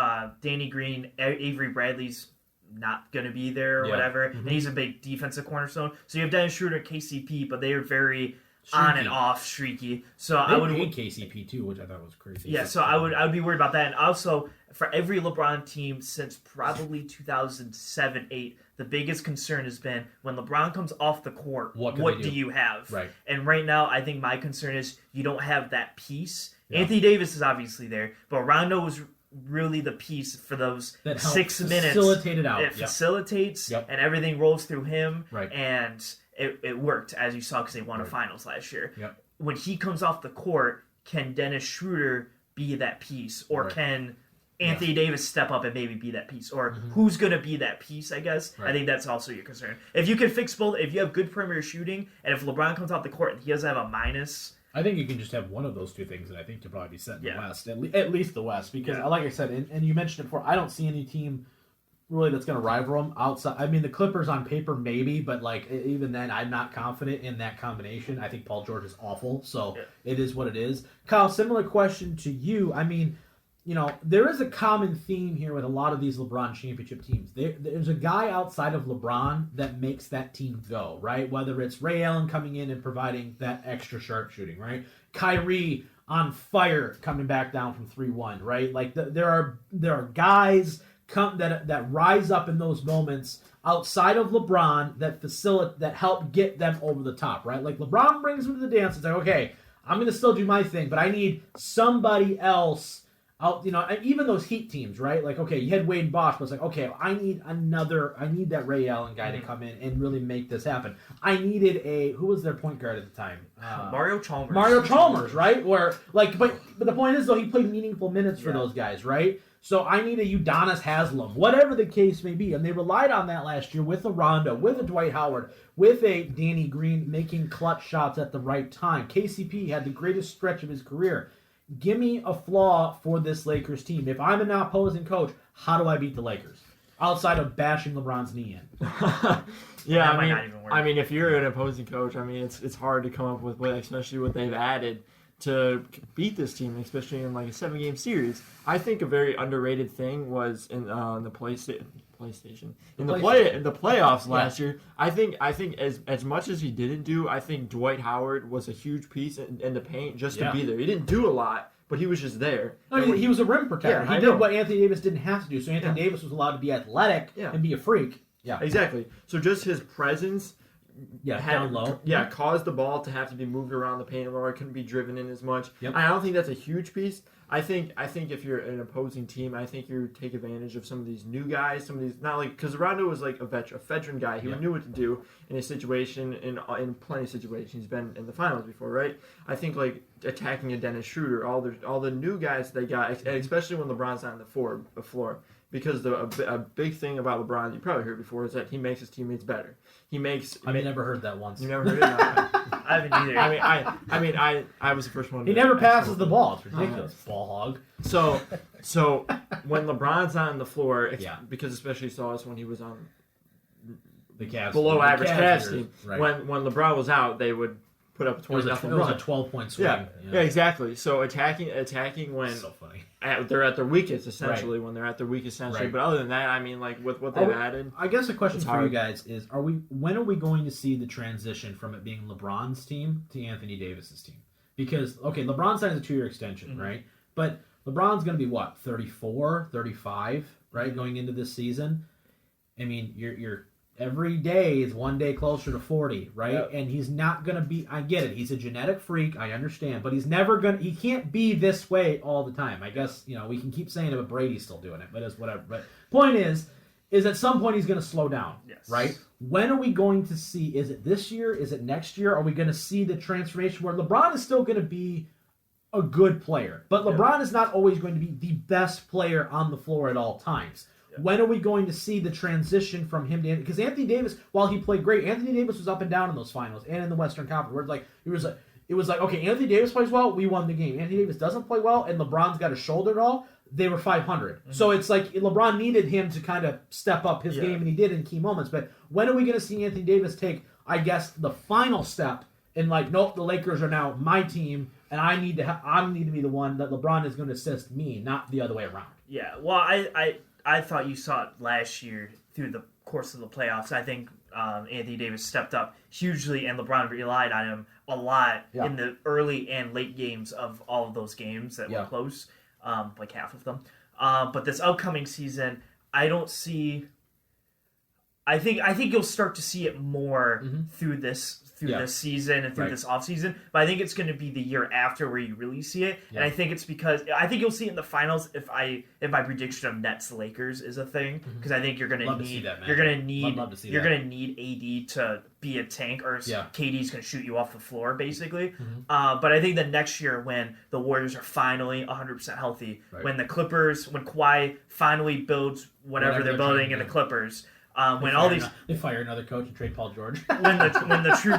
Danny Green, Avery Bradley's not going to be there or whatever, and he's a big defensive cornerstone. So you have Dennis Schroeder and KCP, but they are very on and off streaky. So I would hate KCP too, which I thought was crazy. Yeah, so I would be worried about that. And also for every LeBron team since probably 2007-8, the biggest concern has been when LeBron comes off the court, what do you have? Right. And right now, I think my concern is you don't have that piece. Yeah. Anthony Davis is obviously there, but Rondo was really the piece for those 6 minutes. Facilitate it out. It facilitates, and everything rolls through him. Right. And it worked, as you saw, because they won a finals last year. Yep. When he comes off the court, can Dennis Schroeder be that piece? Or can Anthony Davis step up and maybe be that piece? Or who's going to be that piece, I guess? Right. I think that's also your concern. If you can fix both, if you have good perimeter shooting, and if LeBron comes off the court and he doesn't have a minus... I think you can just have one of those 2 things, and I think you'll probably be set in the West. At least the West. Because, like I said, and you mentioned it before, I don't see any team... really that's going to rival them outside. I mean, the Clippers on paper maybe, but like even then, I'm not confident in that combination. I think Paul George is awful, so it is what it is. Kyle, similar question to you. I mean, there is a common theme here with a lot of these LeBron championship teams. There's a guy outside of LeBron that makes that team go, right? Whether it's Ray Allen coming in and providing that extra sharp shooting, right? Kyrie on fire coming back down from 3-1, right? Like there are guys that rise up in those moments outside of LeBron that help get them over the top, right? Like LeBron brings them to the dance and say, okay, I'm going to still do my thing, but I need somebody else out, even those Heat teams, right? Like, okay, you had Wade Bosch, but it's like, okay, I need that Ray Allen guy to come in and really make this happen. I needed who was their point guard at the time? Mario Chalmers. Mario Chalmers, right? Where, like, but the point is, though, he played meaningful minutes for those guys, right? So I need a Udonis Haslem, whatever the case may be. And they relied on that last year with a Rondo, with a Dwight Howard, with a Danny Green making clutch shots at the right time. KCP had the greatest stretch of his career. Give me a flaw for this Lakers team. If I'm an opposing coach, how do I beat the Lakers? Outside of bashing LeBron's knee in. I mean, if you're an opposing coach, I mean, it's hard to come up with, especially what they've added to beat this team, especially in like a 7-game series. I think a very underrated thing was in the PlayStation in the playoffs last year. I think as much as he didn't do, I think Dwight Howard was a huge piece in the paint just to be there. He didn't do a lot, but he was just there. He was a rim protector. He did what Anthony Davis didn't have to do. So Anthony Davis was allowed to be athletic and be a freak. Yeah, exactly. So just his presence. Down low. Caused the ball to have to be moved around the paint more. It couldn't be driven in as much. Yep. I don't think that's a huge piece. I think if you're an opposing team, I think you take advantage of some of these new guys. Some of these because Rondo was like a veteran guy. He knew what to do in a situation in plenty of situations. He's been in the finals before, right? I think like attacking a Dennis Schroeder, all the new guys they got, especially when LeBron's not on the floor. Because a big thing about LeBron, you probably heard before, is that he makes his teammates better. I've never heard that once. You never heard it? I haven't either. I was the first one. He never passes the ball. It's ridiculous. Ball hog. So when LeBron's on the floor, because especially saw us when he was on the Cavs, below average Cavs team. Right. When LeBron was out, they would put up a 20-0 run. It was a 12-point swing. Yeah, exactly. So attacking when so funny. They're at their weakest, essentially. Right. When they're at their weekest, essentially. Right. But other than that, I mean, like with what they've added, I guess a question for you guys is: when are we going to see the transition from it being LeBron's team to Anthony Davis's team? Because LeBron signed a 2-year extension, right? But LeBron's going to be what, 34, 35, right, going into this season. I mean, you're every day is one day closer to 40, right? Yep. And he's not going to be, I get it, he's a genetic freak, I understand, but he can't be this way all the time. I guess, we can keep saying it, but Brady's still doing it, but it's whatever. But point is at some point he's going to slow down, right? When are we going to see, is it this year? Is it next year? Are we going to see the transformation where LeBron is still going to be a good player, but LeBron is not always going to be the best player on the floor at all times? When are we going to see the transition from him to because Anthony Davis, while he played great, Anthony Davis was up and down in those finals and in the Western Conference. Where it was like, okay, Anthony Davis plays well, we won the game. Anthony Davis doesn't play well, and LeBron's got his shoulder at all. They were 500. Mm-hmm. So it's like LeBron needed him to kind of step up his game, and he did in key moments. But when are we going to see Anthony Davis take, I guess, the final step in like, nope, the Lakers are now my team, and I need to be the one that LeBron is going to assist me, not the other way around. Yeah, well, I thought you saw it last year through the course of the playoffs. I think Anthony Davis stepped up hugely, and LeBron relied on him a lot in the early and late games of all of those games that were close, like half of them. But this upcoming season, I don't see. I think you'll start to see it more through this season and through this offseason. But I think it's going to be the year after where you really see it. Yeah. And I think it's because I think you'll see it in the finals if my prediction of Nets Lakers is a thing, because I think you're going to need AD to be a tank, or KD's going to shoot you off the floor basically. But I think the next year when the Warriors are finally 100% healthy, when Kawhi finally builds whatever they're building in the Clippers. They fire another coach and trade Paul George. when the true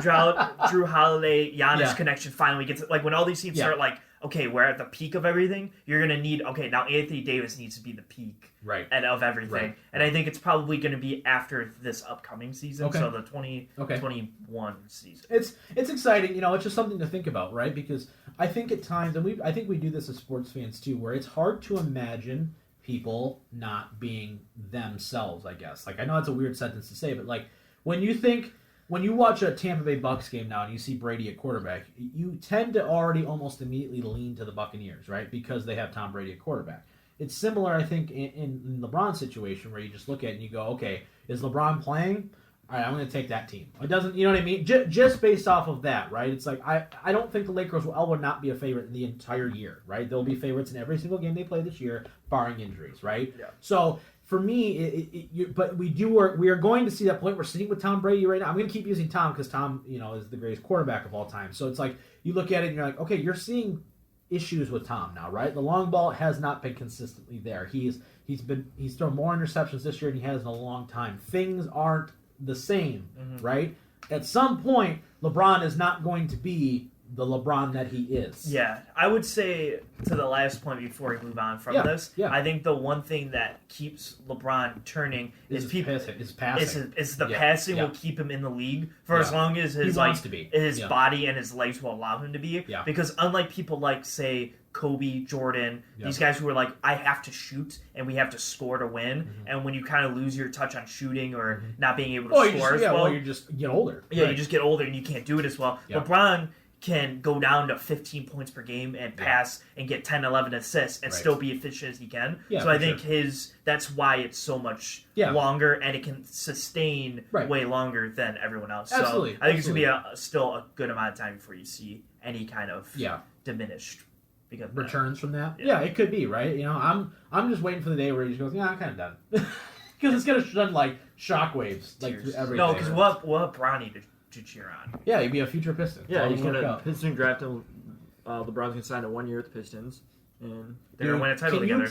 Drew Holiday Giannis connection finally gets, like, when all these teams start, like, okay, we're at the peak of everything, you're gonna need, okay, now Anthony Davis needs to be the peak of everything, and I think it's probably gonna be after this upcoming season, so the 2021 season. It's exciting, it's just something to think about, right? Because I think at times, and I think we do this as sports fans too, where it's hard to imagine people not being themselves, I guess. Like, I know that's a weird sentence to say, but like when you watch a Tampa Bay Bucks game now and you see Brady at quarterback, you tend to already almost immediately lean to the Buccaneers, right? Because they have Tom Brady at quarterback. It's similar, I think, in LeBron's situation where you just look at it and you go, okay, is LeBron playing? All right, I'm going to take that team. It doesn't, you know what I mean? Just based off of that, right? It's like, I don't think the Lakers will not be a favorite in the entire year, right? They'll be favorites in every single game they play this year, barring injuries, right? Yeah. So for me, but we are going to see that point. We're sitting with Tom Brady right now. I'm going to keep using Tom because Tom, is the greatest quarterback of all time. So it's like, you look at it and you're like, okay, you're seeing issues with Tom now, right? The long ball has not been consistently there. He's thrown more interceptions this year than he has in a long time. Things aren't the same, right? At some point, LeBron is not going to be the LeBron that he is. Yeah, I would say, to the last point before we move on from this, I think the one thing that keeps LeBron turning is passing. It's the passing will keep him in the league for as long as his body and his legs will allow him to be. Yeah. Because unlike people like, say, Kobe, Jordan, these guys who are like, I have to shoot and we have to score to win. And when you kind of lose your touch on shooting or not being able to score as well, you just get older. Yeah, you just get older and you can't do it as well. Yeah. LeBron can go down to 15 points per game and pass and get 10, 11 assists and still be efficient as he can. Yeah, so I think that's why it's so much longer and it can sustain way longer than everyone else. Absolutely. So I think it's going to be still a good amount of time before you see any kind of diminished returns from that. Yeah, it could be, right? I'm just waiting for the day where he just goes, I'm kind of done. Because it's going to send like shockwaves through everything. No, because we'll have Bronny to cheer on. Yeah, he'd be a future Piston. Yeah, he's going to Piston draft him. LeBron's going to sign a 1 year with the Pistons. And they're going to win a title together.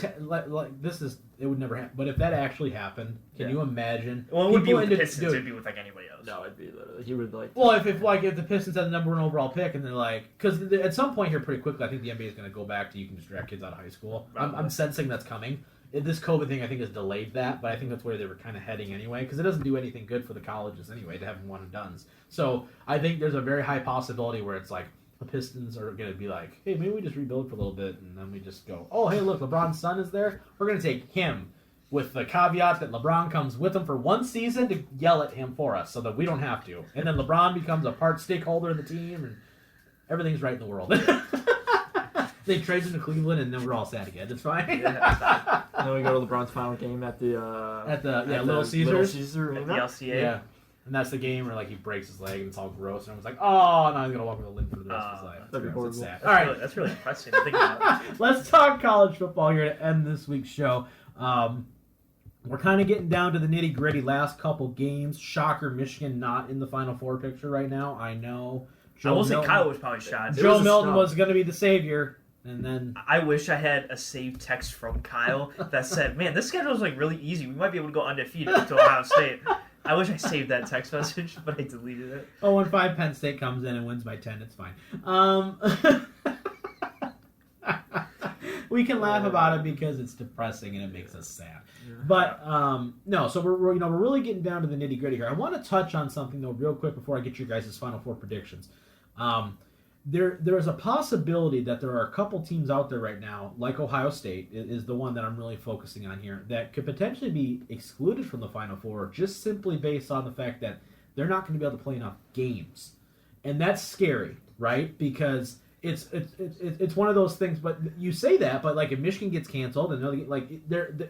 It would never happen. But if that actually happened, can you imagine? Well, it would be with the Pistons. It would be with anybody else. No, it'd be literally he would like. Well, if the Pistons had the number 1 overall pick, and they're like, because at some point here, pretty quickly, I think the NBA is going to go back to you can just draft kids out of high school. I'm sensing that's coming. This COVID thing, I think, has delayed that, but I think that's where they were kind of heading anyway, because it doesn't do anything good for the colleges anyway to have one and dones. So I think there's a very high possibility where it's like the Pistons are going to be like, hey, maybe we just rebuild for a little bit, and then we just go, oh, hey, look, LeBron's son is there. We're going to take him with the caveat that LeBron comes with him for one season to yell at him for us so that we don't have to. And then LeBron becomes a part stakeholder in the team, and everything's right in the world. They trade him to Cleveland, and then we're all sad again. It's fine. Yeah. And then we go to LeBron's final game at the Little Caesars. At the LCA. Yeah. And that's the game where he breaks his leg and it's all gross, and I was like, oh, now he's gonna walk with a limp for the rest of his life. That'd be horrible. Sad. All right, that's really impressive. Think about it. Let's talk college football here to end this week's show. We're kind of getting down to the nitty gritty. Last couple games. Shocker, Michigan not in the Final Four picture right now. I know. I will say Kyle was probably shot. Joe Milton was going to be the savior. And then I wish I had a saved text from Kyle that said, "Man, this schedule is really easy. We might be able to go undefeated to Ohio State." I wish I saved that text message, but I deleted it. Oh, when 5 Penn State comes in and wins by 10, it's fine. We can laugh about it because it's depressing and it makes us sad. Yeah. But no, so we're really getting down to the nitty gritty here. I want to touch on something though real quick before I get your guys' Final Four predictions. There is a possibility that there are a couple teams out there right now, like Ohio State is the one that I'm really focusing on here, that could potentially be excluded from the Final Four just simply based on the fact that they're not going to be able to play enough games, and that's scary, right? Because it's one of those things. But you say that, but if Michigan gets canceled, and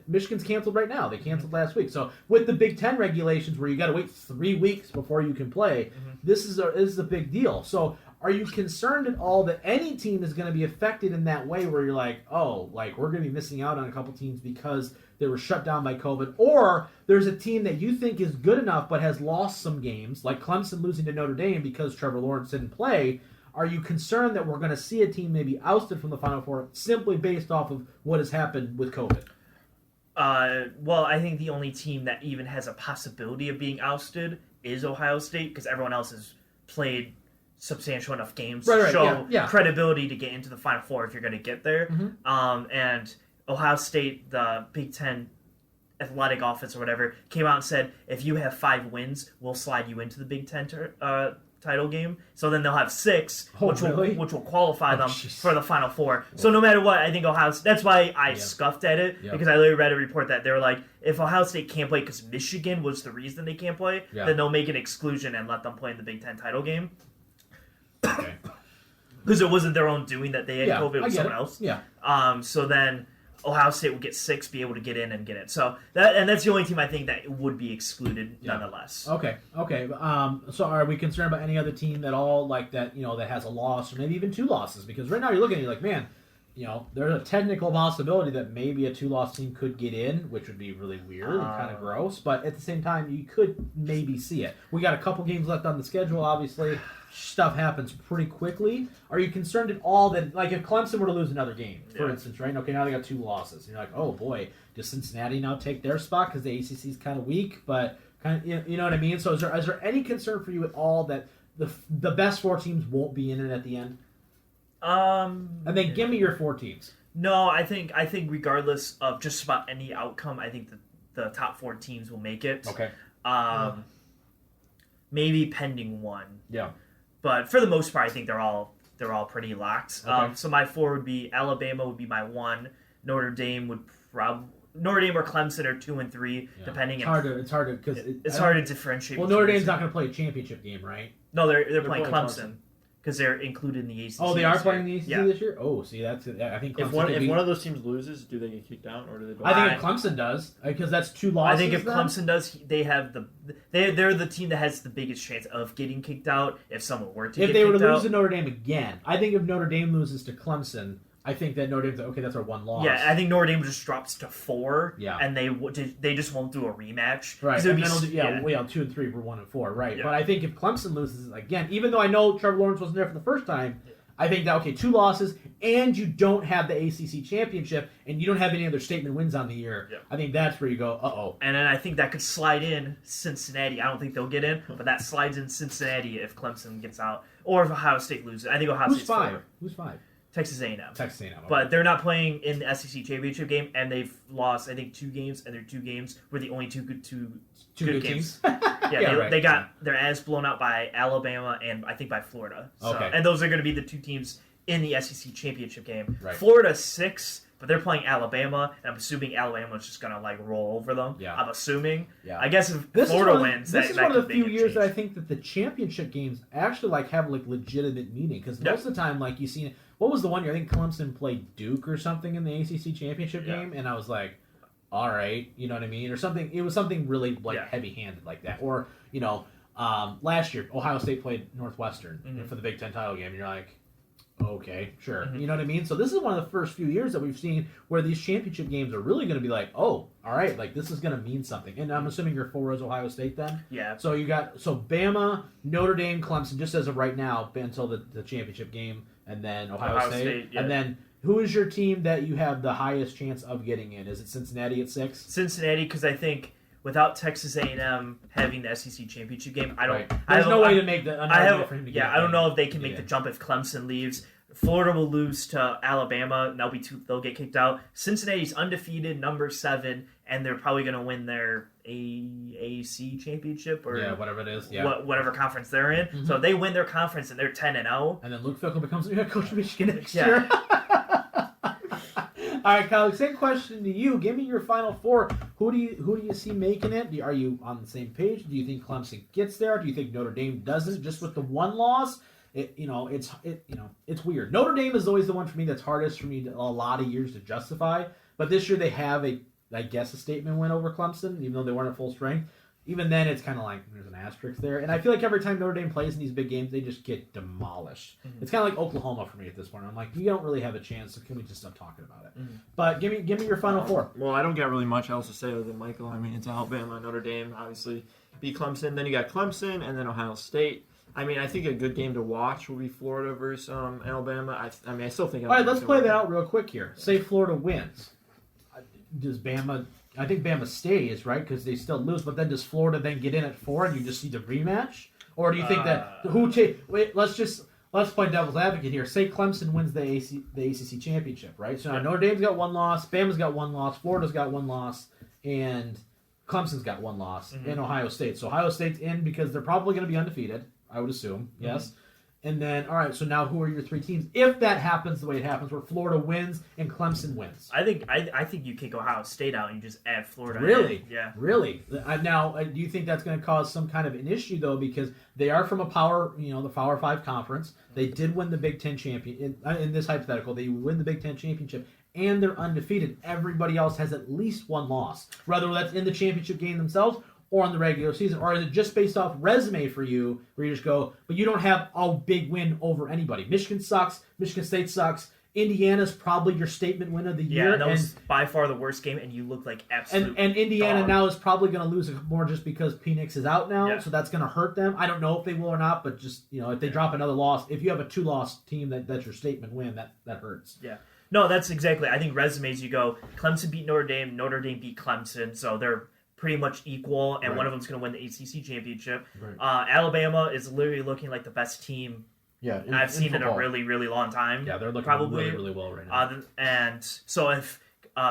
Michigan's canceled right now, they canceled last week. So with the Big Ten regulations, where you got to wait 3 weeks before you can play, this is a big deal. So are you concerned at all that any team is going to be affected in that way, where you're we're going to be missing out on a couple teams because they were shut down by COVID, or there's a team that you think is good enough but has lost some games, like Clemson losing to Notre Dame because Trevor Lawrence didn't play? Are you concerned that we're going to see a team maybe ousted from the Final Four simply based off of what has happened with COVID? Well, I think the only team that even has a possibility of being ousted is Ohio State, because everyone else has played substantial enough games to show credibility to get into the Final Four if you're going to get there. And Ohio State, the Big Ten athletic office or whatever, came out and said, if you have 5 wins, we'll slide you into the Big Ten title game. So then they'll have 6, which will qualify them for the Final Four. So no matter what, I think Ohio State, that's why I scuffed at it, because I literally read a report that they were like, if Ohio State can't play because Michigan was the reason they can't play, then they'll make an exclusion and let them play in the Big Ten title game. Okay. Because it wasn't their own doing that they had COVID, it was someone else. So then Ohio State would get 6, be able to get in and get it. So that's the only team I think that would be excluded nonetheless. Okay. So are we concerned about any other team at all that that has a loss or maybe even 2 losses? Because right now you're looking at it like, man, there's a technical possibility that maybe a 2-loss team could get in, which would be really weird and kind of gross. But at the same time, you could maybe see it. We got a couple games left on the schedule, obviously. Stuff happens pretty quickly. Are you concerned at all that, if Clemson were to lose another game, for instance, right? Okay, now they got 2 losses. And you're like, oh boy, does Cincinnati now take their spot because the ACC is kind of weak? But you know what I mean? So is there any concern for you at all that the best 4 teams won't be in it at the end? And then give me your 4 teams. No, I think regardless of just about any outcome, I think the top 4 teams will make it. Okay. Maybe pending 1. Yeah. But for the most part, I think they're all pretty locked. Okay. So my 4 would be Alabama would be my 1. Notre Dame or Clemson are 2 and 3, depending. It's hard to because it's hard to differentiate. Well, Notre Dame's not going to play a championship game, right? No, they're playing Clemson. Because they're included in the ACC. Oh, they are playing the ACC this year? Oh, see, that's I think Clemson if one of those teams loses, do they get kicked out or do they? I think if Clemson does, because that's 2 losses. I think if Clemson does, they have they're the team that has the biggest chance of getting kicked out if someone were to. If they were to lose to Notre Dame again, I think if Notre Dame loses to Clemson, I think that Notre Dame's that's our 1 loss. Yeah, I think Notre Dame just drops to 4. Yeah, and they just won't do a rematch. Right. 2 and 3 for 1 and 4. Right. Yeah. But I think if Clemson loses again, even though I know Trevor Lawrence wasn't there for the first time, I think that, okay, 2 losses, and you don't have the ACC championship, and you don't have any other statement wins on the year. Yeah. I think that's where you go, uh-oh. And then I think that could slide in Cincinnati. I don't think they'll get in, but that slides in Cincinnati if Clemson gets out. Or if Ohio State loses. I think Ohio State's 5? Who's 5? Texas A&M. Texas A&M. Okay. But they're not playing in the SEC championship game, and they've lost, I think, 2 games, and their 2 games were the only two good games. They got their ass blown out by Alabama and I think by Florida. So, okay. And those are going to be the 2 teams in the SEC championship game. Right. Florida 6, but they're playing Alabama, and I'm assuming Alabama's just going to like roll over them. Yeah. I'm assuming. Yeah. I guess if Florida wins, this is one of the few years change. that I think that the championship games actually like have like legitimate meaning, because most of the time, like, you see, what was the one year? I think Clemson played Duke or something in the ACC championship game, and I was like, all right, you know what I mean, or something. It was something really like heavy-handed like that, or last year Ohio State played Northwestern for the Big Ten title game, and you're like, okay, sure, you know what I mean. So this is one of the first few years that we've seen where these championship games are really going to be like, oh, all right, like this is going to mean something. And I'm assuming your 4 is Ohio State then. Yeah. So you got Bama, Notre Dame, Clemson, just as of right now until the championship game, and then Ohio State. And then who is your team that you have the highest chance of getting in? Is it Cincinnati at 6? Cincinnati, because I think without Texas A&M having the SEC championship game, I don't. Right. There's no way to make the. I don't know if they can make the jump if Clemson leaves. Florida will lose to Alabama. They'll get kicked out. Cincinnati's undefeated, number 7, and they're probably going to win their AAC championship or whatever it is, whatever conference they're in. Mm-hmm. So if they win their conference and they're 10-0, and then Luke Fickell becomes the head coach of Michigan next year. All right, Kyle. Same question to you. Give me your final 4. Who do you see making it? Are you on the same page? Do you think Clemson gets there? Do you think Notre Dame doesn't, just with the 1 loss? It's weird. Notre Dame is always the one for me that's hardest for me a lot of years to justify. But this year they have a statement win over Clemson, even though they weren't at full strength. Even then, it's kind of like there's an asterisk there. And I feel like every time Notre Dame plays in these big games, they just get demolished. Mm-hmm. It's kind of like Oklahoma for me at this point. I'm like, you don't really have a chance, so can we just stop talking about it? Mm-hmm. But give me your final 4. Well, I don't got really much else to say other than Michael. I mean, it's Alabama, Notre Dame, obviously beat Clemson. Then you got Clemson, and then Ohio State. I mean, I think a good game to watch will be Florida versus Alabama. I still think. All right, let's play that out real quick here. Say Florida wins. Does Bama? I think Bama stays, right? Because they still lose. But then does Florida then get in at 4 and you just see the rematch? Or do you think that wait? Let's play devil's advocate here. Say Clemson wins the ACC championship, right? So now Notre Dame's got 1 loss, Bama's got 1 loss, Florida's got 1 loss, and Clemson's got 1 loss, and Ohio State. So Ohio State's in because they're probably going to be undefeated. I would assume, yes. And then, all right, so now who are your 3 teams? If that happens the way it happens, where Florida wins and Clemson wins. I think you kick Ohio State out and you just add Florida. Really? In. Yeah. Really? Now, do you think that's going to cause some kind of an issue, though? Because they are from the Power 5 conference. They did win the Big Ten champion. In this hypothetical, they win the Big Ten championship, and they're undefeated. Everybody else has at least 1 loss, whether that's in the championship game themselves or in the regular season, or is it just based off resume for you, where you just go, but you don't have a big win over anybody? Michigan sucks. Michigan State sucks. Indiana's probably your statement win of the year. Yeah, that was by far the worst game, and you look like absolute And Indiana dog. now is probably going to lose more just because Penix is out now, so that's going to hurt them. I don't know if they will or not, but just if they drop another loss, if you have a 2-loss team that's your statement win, that hurts. Yeah. No, that's exactly. I think resumes, you go, Clemson beat Notre Dame beat Clemson, so they're pretty much equal, and one of them's going to win the ACC championship. Right. Alabama is literally looking like the best team I've seen in a really, really long time. Yeah, they're looking probably really, really well right now. And so if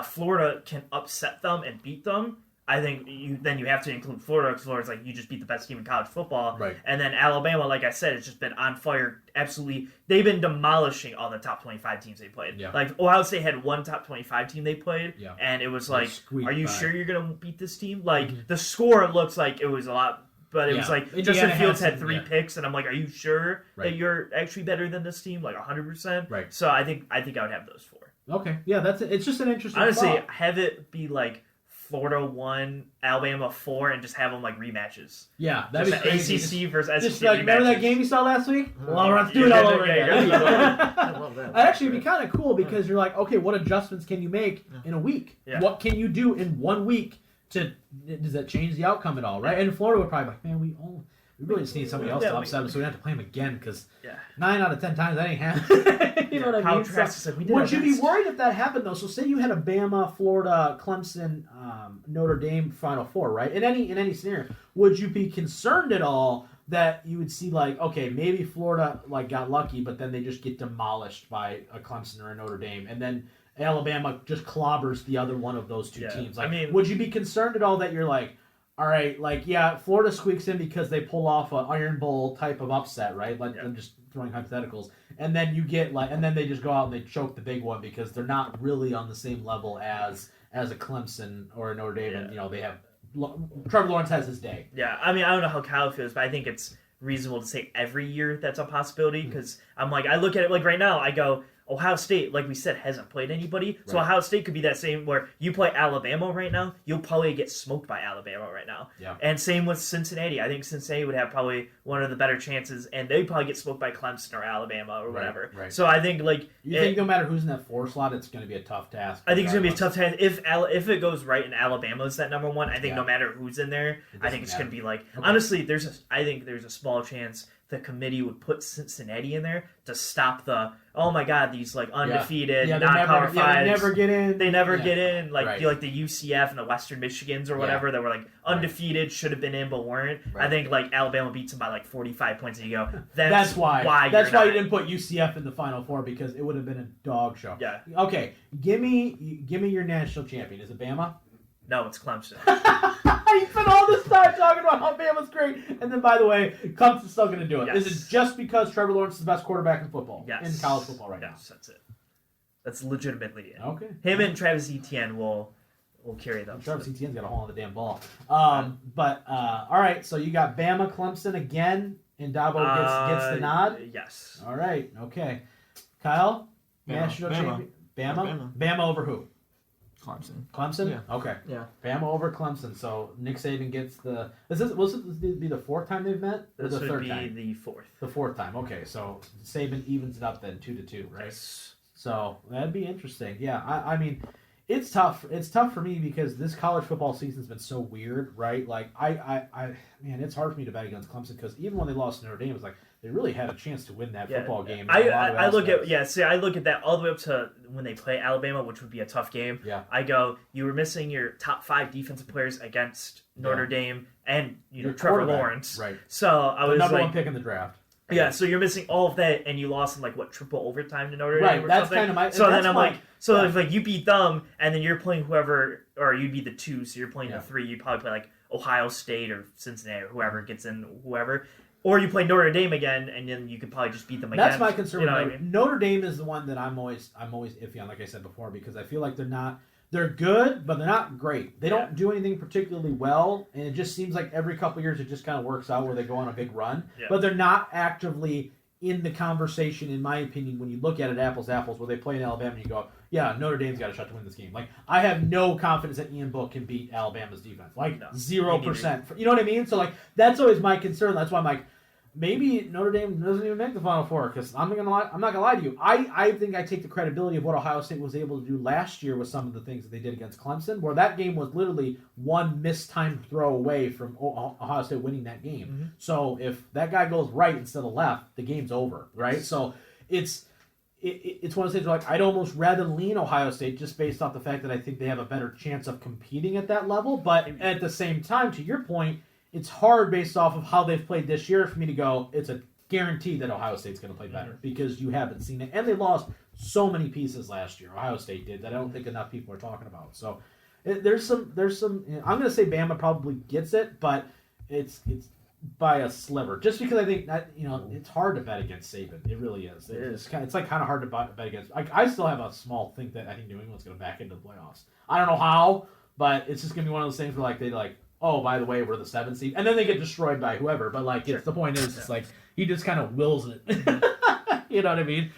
Florida can upset them and beat them, I think you have to include Florida, because Florida's like, you just beat the best team in college football. Right. And then Alabama, like I said, it's just been on fire. Absolutely. They've been demolishing all the top 25 teams they played. Yeah. Like, Ohio State had 1 top 25 team they played, and it was like, are you sure you're going to beat this team? Like, the score looks like it was a lot, but it was like, Indiana Justin Fields had 3 picks, and I'm like, are you sure that you're actually better than this team? Like, 100%? Right. So I think I would have those 4. Okay. Yeah, that's it. It's just an interesting Honestly, thought. have it be like Florida 1, Alabama 4, and just have them like rematches. Yeah, that'd be crazy. ACC versus SEC just like, rematches. remember that game you saw last week? Well, let's do it all over again. I love that. Actually, it'd be kind of cool, because you're like, okay, what adjustments can you make in a week? Yeah. What can you do in 1 week does that change the outcome at all, right? And Florida would probably be like, man, We really just need somebody else to upset him so we don't have to play him again because 9 out of 10 times that ain't happening. You know what I mean? So, would you be worried if that happened, though? So say you had a Bama, Florida, Clemson, Notre Dame Final Four, right? In any scenario, would you be concerned at all that you would see, like, okay, maybe Florida got lucky, but then they just get demolished by a Clemson or a Notre Dame, and then Alabama just clobbers the other one of those two teams? Like, would you be concerned at all that you're like, all right, Florida squeaks in because they pull off an Iron Bowl type of upset, right? I'm just throwing hypotheticals, and then you get and then they just go out and they choke the big one because they're not really on the same level as a Clemson or a Notre Dame, and they have. Trevor Lawrence has his day. Yeah, I mean, I don't know how Kyle feels, but I think it's reasonable to say every year that's a possibility because I look at it right now, I go, Ohio State, like we said, hasn't played anybody. Right. So Ohio State could be that same where you play Alabama right now, you'll probably get smoked by Alabama right now. Yeah. And same with Cincinnati. I think Cincinnati would have probably one of the better chances, and they'd probably get smoked by Clemson or Alabama or whatever. Right. So I think you think no matter who's in that 4 slot, it's going to be a tough task. I think it's going to be a tough task if it goes right and Alabama's that number one. I think no matter who's in there, I think it's going to be honestly, I think there's a small chance the committee would put Cincinnati in there to stop the these undefeated non-power fives. They never get in. They never get in. Like the UCF and the Western Michigans or whatever that were undefeated, should have been in but weren't. Right. I think Alabama beats them by 45 points, and you go, that's why you didn't put UCF in the Final Four, because it would have been a dog show. Yeah. Okay, give me your national champion. Is it Bama? No, it's Clemson. You spent all this time talking about how Bama's great, and then, by the way, Clemson's still going to do it. Yes. This is just because Trevor Lawrence is the best quarterback in football, in college football right now. Yes, that's it. That's legitimately it. Okay. Him and Travis Etienne will carry them. Travis Etienne's got a hole in the damn ball. All right, so you got Bama, Clemson again, and Dabo gets the nod? Yes. All right, okay. Kyle, national champion? Bama over who? Clemson? Yeah. Okay. Yeah. Bama over Clemson. So Nick Saban gets the. Will this be the 4th time they've met? Or this the would 3rd time? The 4th. The 4th time. Okay. So Saban evens it up then 2-2, right? Yes. So that'd be interesting. Yeah. I mean, it's tough. It's tough for me because this college football season's been so weird, right? Like man, it's hard for me to bet against Clemson because even when they lost to Notre Dame, it was like they really had a chance to win that football game. I look at that all the way up to when they play Alabama, which would be a tough game. Yeah. I go, you were missing your top 5 defensive players against Notre Dame and Trevor Lawrence. Right. So I was number 1 pick in the draft. Yeah, so you're missing all of that, and you lost in triple overtime to Notre Dame. Right, or that's something. kind of my. So then I'm if you beat them, and then you're playing whoever, or you'd be the 2, so you're playing the 3. You'd probably play Ohio State or Cincinnati or whoever gets in, whoever. Or you play Notre Dame again, and then you could probably just beat them again. That's my concern. What I mean? Notre Dame is the one that I'm always iffy on, like I said before, because I feel like they're good, but they're not great. They don't do anything particularly well, and it just seems like every couple of years it just kind of works out where they go on a big run. Yeah. But they're not actively in the conversation, in my opinion, when you look at it apples to apples, where they play in Alabama and you go, yeah, Notre Dame's got a shot to win this game. I have no confidence that Ian Book can beat Alabama's defense. 0%. You know what I mean? So, that's always my concern. That's why I'm like, maybe Notre Dame doesn't even make the Final Four, because I'm not gonna lie to you. I think I take the credibility of what Ohio State was able to do last year with some of the things that they did against Clemson, where that game was literally one mistimed throw away from Ohio State winning that game. Mm-hmm. So if that guy goes right instead of left, the game's over, right? So it's one of those things where I'd almost rather lean Ohio State just based off the fact that I think they have a better chance of competing at that level. But at the same time, to your point, it's hard based off of how they've played this year for me to go, it's a guarantee that Ohio State's going to play better because you haven't seen it. And they lost so many pieces last year. Ohio State did that I don't think enough people are talking about. So there's some. I'm going to say Bama probably gets it, but it's by a sliver. Just because I think that it's hard to bet against Saban. It really is. It's kind of hard to bet against. I still have a small think that I think New England's going to back into the playoffs. I don't know how, but it's just going to be one of those things where they oh, by the way, we're the 7th seed. And then they get destroyed by whoever. But, the point is, it's he just kind of wills it. You know what I mean?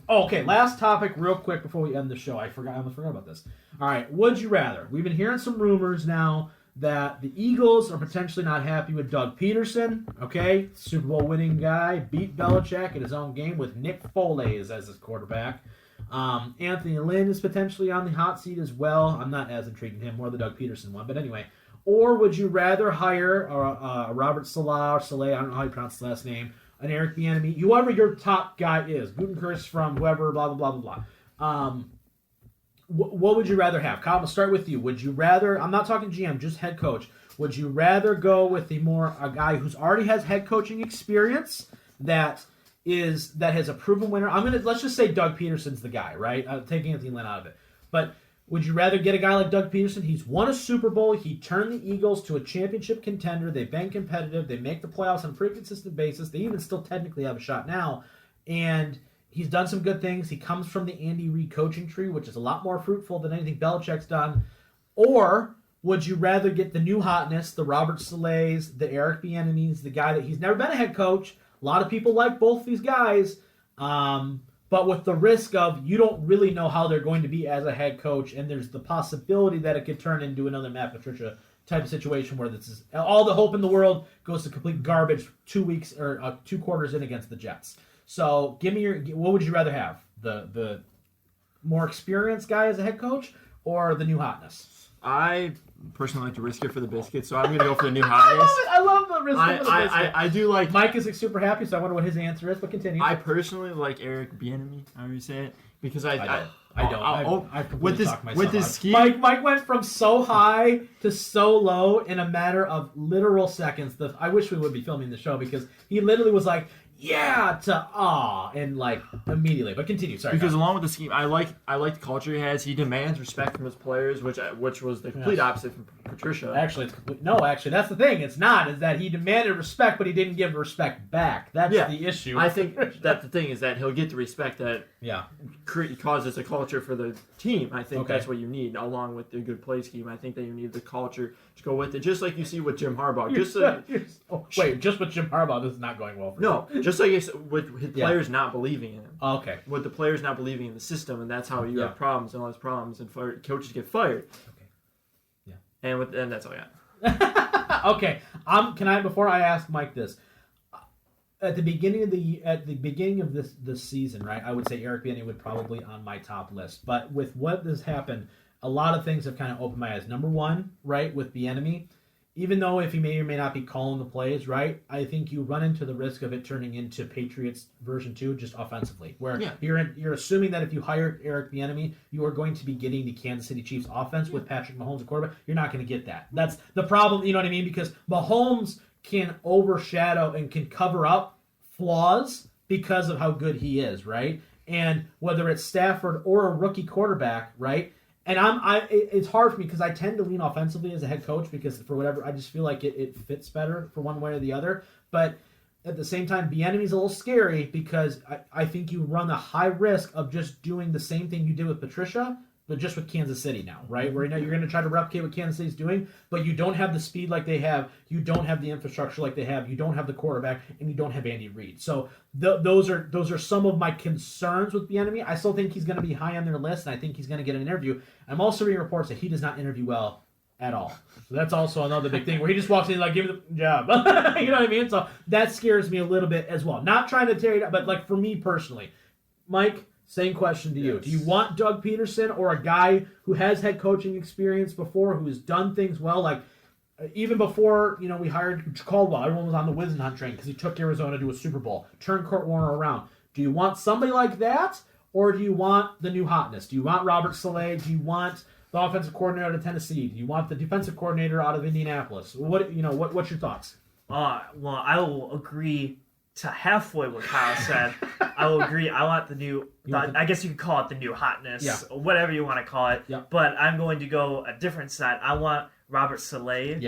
Okay, last topic real quick before we end the show. I almost forgot about this. All right, would you rather? We've been hearing some rumors now that the Eagles are potentially not happy with Doug Peterson, okay? Super Bowl winning guy, beat Belichick in his own game with Nick Foles as his quarterback. Anthony Lynn is potentially on the hot seat as well. I'm not as intrigued in him, more the Doug Peterson one. But anyway, Or would you rather hire Robert Salah or Saleh, I don't know how you pronounce his last name, an Eric Bieniemy, whoever your top guy is, Gutekunst from whoever, blah, blah, blah, blah, blah. What would you rather have? Kyle, we'll start with you. Would you rather, I'm not talking GM, just head coach, would you rather go with a guy who's already has head coaching experience that has a proven winner? Let's just say Doug Peterson's the guy, right? Taking Anthony Lynn out of it. But would you rather get a guy like Doug Peterson? He's won a Super Bowl. He turned the Eagles to a championship contender. They've been competitive. They make the playoffs on a pretty consistent basis. They even still technically have a shot now. And he's done some good things. He comes from the Andy Reid coaching tree, which is a lot more fruitful than anything Belichick's done. Or would you rather get the new hotness, the Robert Salehs, the Eric Bieniemys, the guy that he's never been a head coach? A lot of people like both these guys. But with the risk of you don't really know how they're going to be as a head coach, and there's the possibility that it could turn into another Matt Patricia type of situation where this is all the hope in the world goes to complete garbage 2 weeks or 2 quarters in against the Jets. So give me what would you rather have? The more experienced guy as a head coach or the new hotness? I personally like to risk it for the biscuit, so I'm going to go for the new hotness. I love the risk it for the biscuit. I do like... Mike is super happy, so I wonder what his answer is, but continue. I personally like Eric Bieniemy, however you say it, because I don't. I've with this scheme... Mike went from so high to so low in a matter of literal seconds. I wish we would be filming the show because he literally was like, yeah, to and like immediately. But continue, sorry. Because along with the scheme, I like the culture he has. He demands respect from his players, which was the complete opposite from Patricia. Actually, that's the thing. It's not. Is that he demanded respect, but he didn't give respect back. That's the issue. I think that's the thing is that he'll get the respect that causes a culture for the team. I think that's what you need, along with the good play scheme. I think that you need the culture to go with it, just like you see with Jim Harbaugh. Just with Jim Harbaugh, this is not going well for you. Just like with his players not believing in him. Okay. With the players not believing in the system, and that's how you have problems and all those problems, and coaches get fired. Okay. Yeah. And that's all I got. Okay. Can I, before I ask Mike this, at the beginning of this season, right? I would say Eric Bieniemy would probably on my top list, but with what has happened, a lot of things have kind of opened my eyes. Number one, right, with Bieniemy, even though if he may or may not be calling the plays, right, I think you run into the risk of it turning into Patriots version 2 just offensively, where you're assuming that if you hire Eric Bieniemy, you are going to be getting the Kansas City Chiefs offense with Patrick Mahomes at quarterback. You're not going to get that. That's the problem, you know what I mean? Because Mahomes can overshadow and can cover up flaws because of how good he is, right? And whether it's Stafford or a rookie quarterback, right? And it's hard for me because I tend to lean offensively as a head coach because for whatever, I just feel like it fits better for one way or the other. But at the same time, Bieniemy's a little scary because I think you run the high risk of just doing the same thing you did with Patricia, but just with Kansas City now, right? Where now you're going to try to replicate what Kansas City's doing, but you don't have the speed like they have, you don't have the infrastructure like they have, you don't have the quarterback, and you don't have Andy Reid. So those are some of my concerns with Bieniemy. I still think he's going to be high on their list, and I think he's going to get an interview. I'm also reading reports that he does not interview well at all. So that's also another big thing where he just walks in and like, give me the job. You know what I mean? So that scares me a little bit as well. Not trying to tear it up, but like for me personally, Mike, same question to you. Yes. Do you want Doug Peterson or a guy who has head coaching experience before, who has done things well? Like even before, we hired Caldwell, everyone was on the Wisenhunt train because he took Arizona to a Super Bowl, turned Kurt Warner around. Do you want somebody like that, or do you want the new hotness? Do you want Robert Saleh? Do you want the offensive coordinator out of Tennessee? Do you want the defensive coordinator out of Indianapolis? What's your thoughts? Well, I will agree to halfway what Kyle said. I will agree. I want the new, I guess you could call it the new hotness, whatever you want to call it. Yeah. But I'm going to go a different side. I want Robert Saleh,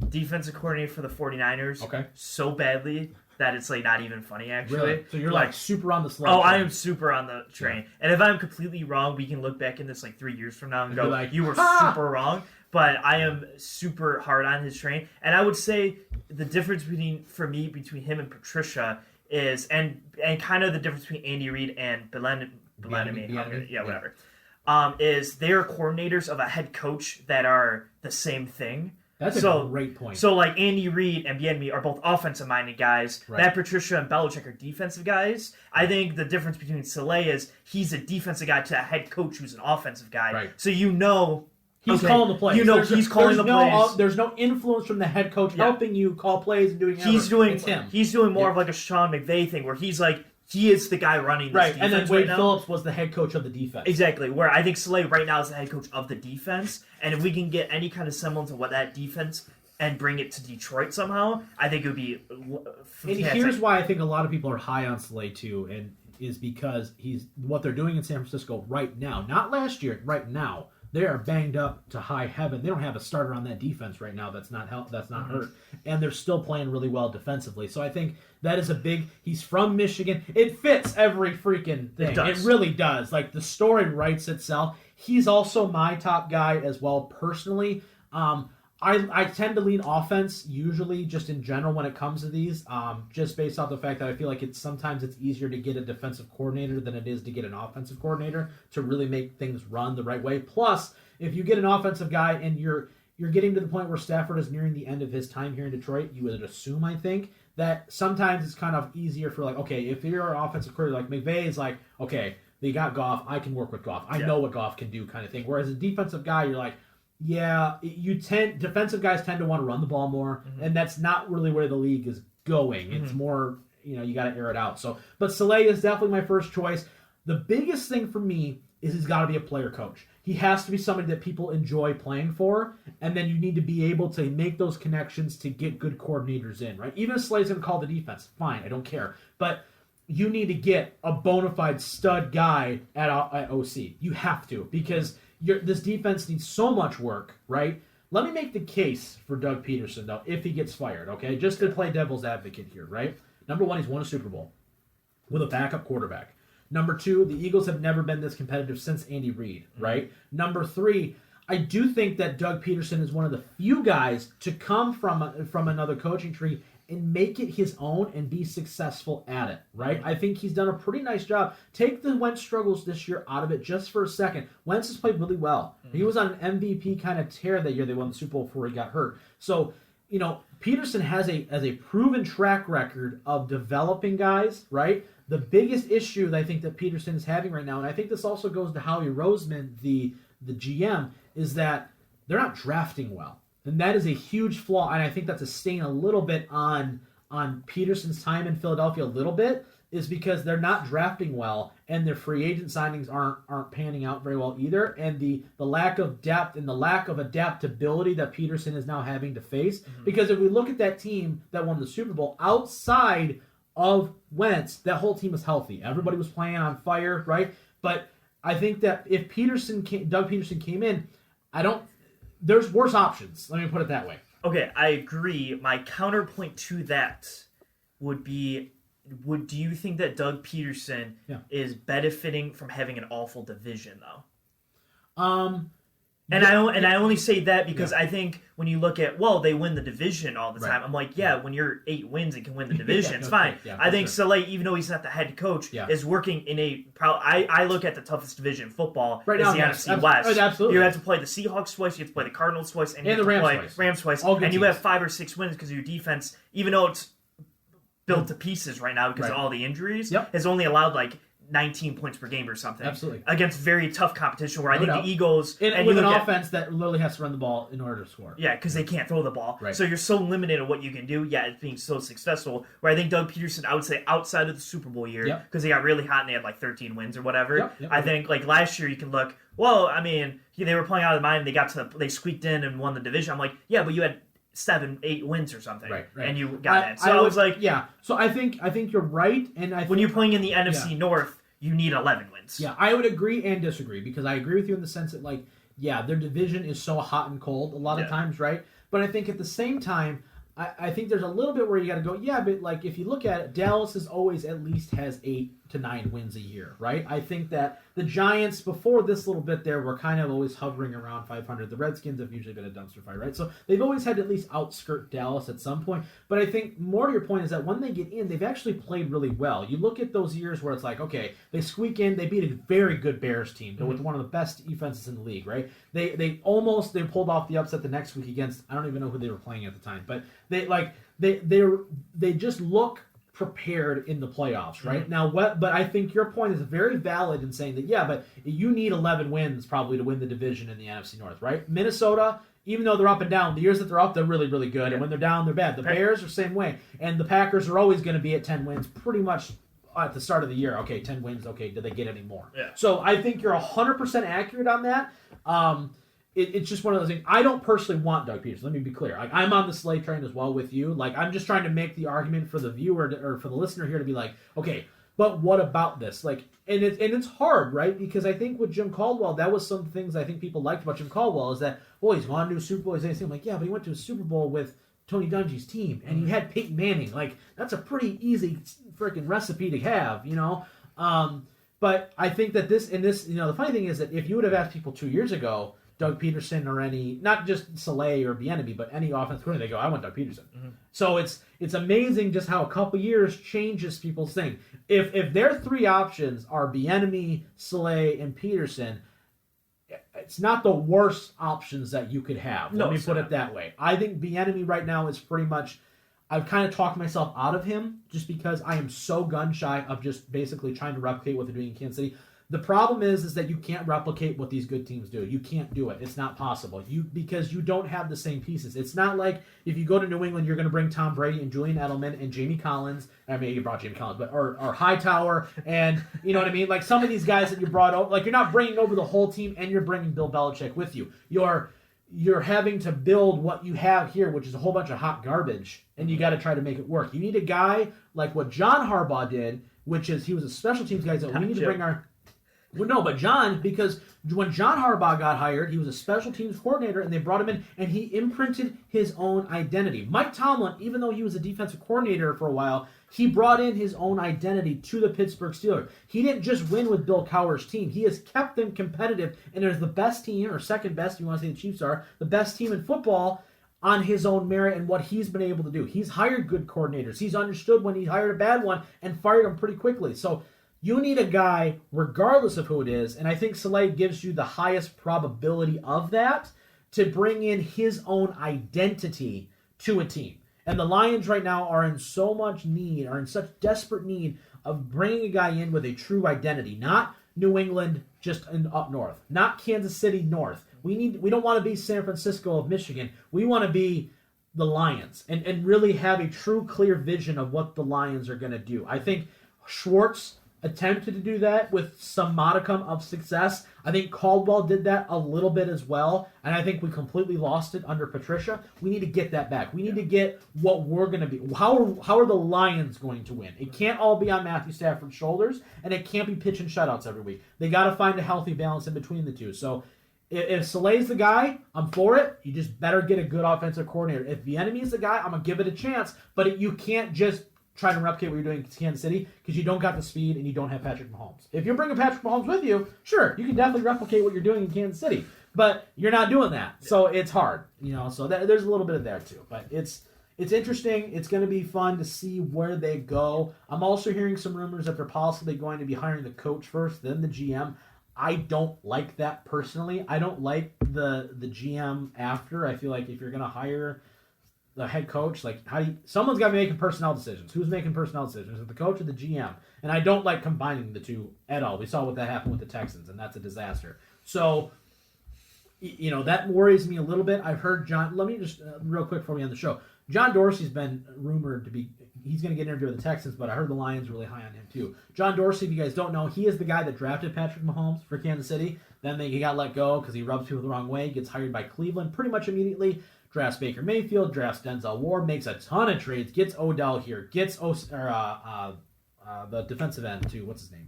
defensive coordinator for the 49ers, so badly that it's like not even funny, actually. Really? So you're like super on the sled. Oh, I am super on the train. Yeah. And if I'm completely wrong, we can look back in this like 3 years from now and go, like, you were super wrong. But I am super hard on his train. And I would say the difference between him and Patricia is, and kind of the difference between Andy Reid and whatever, is they are coordinators of a head coach that are the same thing. That's a great point. So like Andy Reid and Bieniemy are both offensive-minded guys. Right. Matt Patricia and Belichick are defensive guys. I think the difference between Saleh is he's a defensive guy to a head coach who's an offensive guy. Right. So He's calling the plays. He's calling the plays. There's no influence from the head coach helping you call plays and doing. It's him. He's doing more of like a Sean McVay thing, where he's like he is the guy running this defense. And then Wade Phillips was the head coach of the defense. Exactly. Where I think Slay right now is the head coach of the defense, and if we can get any kind of semblance of what that defense and bring it to Detroit somehow, I think it would be fantastic. And here's why I think a lot of people are high on Slay too, and is because he's what they're doing in San Francisco right now, not last year, right now. They are banged up to high heaven. They don't have a starter on that defense right now that's not hurt. And they're still playing really well defensively. So I think that is a big... He's from Michigan. It fits every freaking thing. It really does. Like, the story writes itself. He's also my top guy as well personally. I tend to lean offense usually just in general when it comes to these, just based off the fact that I feel like sometimes it's easier to get a defensive coordinator than it is to get an offensive coordinator to really make things run the right way. Plus, if you get an offensive guy and you're getting to the point where Stafford is nearing the end of his time here in Detroit, you would assume, I think, that sometimes it's kind of easier for like, okay, if you're an offensive coordinator, like McVay is like, okay, they got Goff, I can work with Goff. I know what Goff can do kind of thing. Whereas a defensive guy, you're like, yeah, defensive guys tend to want to run the ball more, and that's not really where the league is going. It's more, you got to air it out. So, but Saleh is definitely my first choice. The biggest thing for me is he's got to be a player coach. He has to be somebody that people enjoy playing for, and then you need to be able to make those connections to get good coordinators in, right? Even if Saleh's going to call the defense, fine, I don't care. But you need to get a bona fide stud guy at OC. You have to, because this defense needs so much work, right? Let me make the case for Doug Peterson, though, if he gets fired, okay? Just to play devil's advocate here, right? Number one, he's won a Super Bowl with a backup quarterback. Number two, the Eagles have never been this competitive since Andy Reid, right? Number three, I do think that Doug Peterson is one of the few guys to come from another coaching tree and make it his own and be successful at it, right? I think he's done a pretty nice job. Take the Wentz struggles this year out of it just for a second. Wentz has played really well. He was on an MVP kind of tear that year. They won the Super Bowl before he got hurt. So, Peterson has a proven track record of developing guys, right? The biggest issue that I think that Peterson is having right now, and I think this also goes to Howie Roseman, the GM, is that they're not drafting well. And that is a huge flaw, and I think that's a stain a little bit on Peterson's time in Philadelphia a little bit, is because they're not drafting well, and their free agent signings aren't panning out very well either, and the lack of depth and the lack of adaptability that Peterson is now having to face. Because if we look at that team that won the Super Bowl, outside of Wentz, that whole team was healthy. Everybody was playing on fire, right? But I think that if Doug Peterson came in, there's worse options. Let me put it that way. Okay, I agree. My counterpoint to that would be, do you think that Doug Peterson is benefiting from having an awful division, though? And I only say that because I think when you look at, they win the division all the time. I'm like, when you're 8 wins and can win the division, it's fine. I think Saleh, even though he's not the head coach, is working in I look at the toughest division in football is the NFC West. Absolutely. You have to play the Seahawks twice, you have to play the Cardinals twice, and you have the to play Rams twice. And you have 5 or 6 wins because your defense, even though it's built to pieces right now because of all the injuries, has only allowed 19 points per game or something. Absolutely. Against very tough competition where I think the Eagles... And with an offense that literally has to run the ball in order to score. Yeah, because they can't throw the ball. Right. So you're so limited in what you can do, it's being so successful. Where I think Doug Peterson, I would say outside of the Super Bowl year, because they got really hot and they had 13 wins or whatever, I think last year you can look, they were playing out of the mind and they squeaked in and won the division. I'm like, but you had 7-8 wins or something, right. And you got it. So I was like, So I think you're right, and when you're playing in the NFC North, you need 11 wins. Yeah, I would agree and disagree, because I agree with you in the sense that their division is so hot and cold a lot of times, right? But I think at the same time, I think there's a little bit where you got to go, but if you look at it, Dallas is always at least has 8 to 9 wins a year, right? I think that the Giants, before this little bit there, were kind of always hovering around 500. The Redskins have usually been a dumpster fire, right? So they've always had to at least outskirt Dallas at some point. But I think more to your point is that when they get in, they've actually played really well. You look at those years where it's they squeak in, they beat a very good Bears team with one of the best defenses in the league, right? They pulled off the upset the next week against, I don't even know who they were playing at the time, but they just look prepared in the playoffs, right? Now, but I think your point is very valid in saying that, but you need 11 wins probably to win the division in the NFC North, right? Minnesota, even though they're up and down, the years that they're up, they're really, really good. And when they're down, they're bad. The Bears are the same way. And the Packers are always going to be at 10 wins pretty much at the start of the year. Okay, 10 wins. Okay, do they get any more? Yeah. So I think you're 100% accurate on that. It's just one of those things. I don't personally want Doug Peterson. Let me be clear. Like, I'm on the Slay train as well with you. Like, I'm just trying to make the argument for the viewer or for the listener here to be like, okay, but what about this? Like, and it's hard, right? Because I think with Jim Caldwell, that was some things I think people liked about Jim Caldwell is that, he's gone to a Super Bowl. He's anything. I'm like, yeah, but he went to a Super Bowl with Tony Dungy's team, and you had Peyton Manning. Like, that's a pretty easy freaking recipe to have, you know? But I think that this, the funny thing is that if you would have asked people 2 years ago, Doug Peterson or any, not just Saleh or Bieniemy, but any offensive coordinator, they go, I want Doug Peterson. Mm-hmm. So it's amazing just how a couple years changes people's thing. If their three options are Bieniemy, Saleh, and Peterson, it's not the worst options that you could have. Let me put it that way. I think Bieniemy right now is pretty much, I've kind of talked myself out of him just because I am so gun shy of just basically trying to replicate what they're doing in Kansas City. The problem is that you can't replicate what these good teams do. You can't do it. It's not possible. Because you don't have the same pieces. It's not like if you go to New England, you're going to bring Tom Brady and Julian Edelman and Jamie Collins. I mean, you brought Jamie Collins, but or Hightower, and you know what I mean. Like some of these guys that you brought over, like you're not bringing over the whole team, and you're bringing Bill Belichick with you. You're having to build what you have here, which is a whole bunch of hot garbage, and you got to try to make it work. You need a guy like what John Harbaugh did, which is he was a special teams guy. So we need to bring our. Well, no, but John, because when John Harbaugh got hired, he was a special teams coordinator, and they brought him in, and he imprinted his own identity. Mike Tomlin, even though he was a defensive coordinator for a while, he brought in his own identity to the Pittsburgh Steelers. He didn't just win with Bill Cowher's team. He has kept them competitive, and they're the best team, or second best, if you want to say the Chiefs are, the best team in football on his own merit and what he's been able to do. He's hired good coordinators. He's understood when he hired a bad one and fired him pretty quickly. So you need a guy, regardless of who it is, and I think Saleh gives you the highest probability of that, to bring in his own identity to a team. And the Lions right now are in so much need, are in such desperate need of bringing a guy in with a true identity. Not New England just up north. Not Kansas City north. We don't want to be San Francisco of Michigan. We want to be the Lions and really have a true, clear vision of what the Lions are going to do. I think Schwartz attempted to do that with some modicum of success. I think Caldwell did that a little bit as well, and I think we completely lost it under Patricia. We need to get that back. We need to get what we're going to be. How are the Lions going to win? It can't all be on Matthew Stafford's shoulders, and it can't be pitching shutouts every week. They got to find a healthy balance in between the two. So if Saleh's the guy, I'm for it. You just better get a good offensive coordinator. If the enemy's the guy, I'm going to give it a chance, but you can't just try to replicate what you're doing in Kansas City because you don't got the speed and you don't have Patrick Mahomes. If you're bringing Patrick Mahomes with you, sure, you can definitely replicate what you're doing in Kansas City, but you're not doing that, so it's hard, So there's a little bit of there too, but it's interesting. It's going to be fun to see where they go. I'm also hearing some rumors that they're possibly going to be hiring the coach first, then the GM. I don't like that personally. I don't like the GM after. I feel like if you're going to hire the head coach, like someone's got to be making personnel decisions. Who's making personnel decisions? Is it the coach or the GM? And I don't like combining the two at all. We saw what that happened with the Texans, and that's a disaster. So, that worries me a little bit. I've heard John. Let me just real quick before we end the show. John Dorsey's been rumored to be. He's going to get an interview with the Texans, but I heard the Lions really high on him too. John Dorsey, if you guys don't know, he is the guy that drafted Patrick Mahomes for Kansas City. Then he got let go because he rubs people the wrong way. Gets hired by Cleveland pretty much immediately. Drafts Baker Mayfield, drafts Denzel Ward, makes a ton of trades, gets Odell here, gets the defensive end too. What's his name?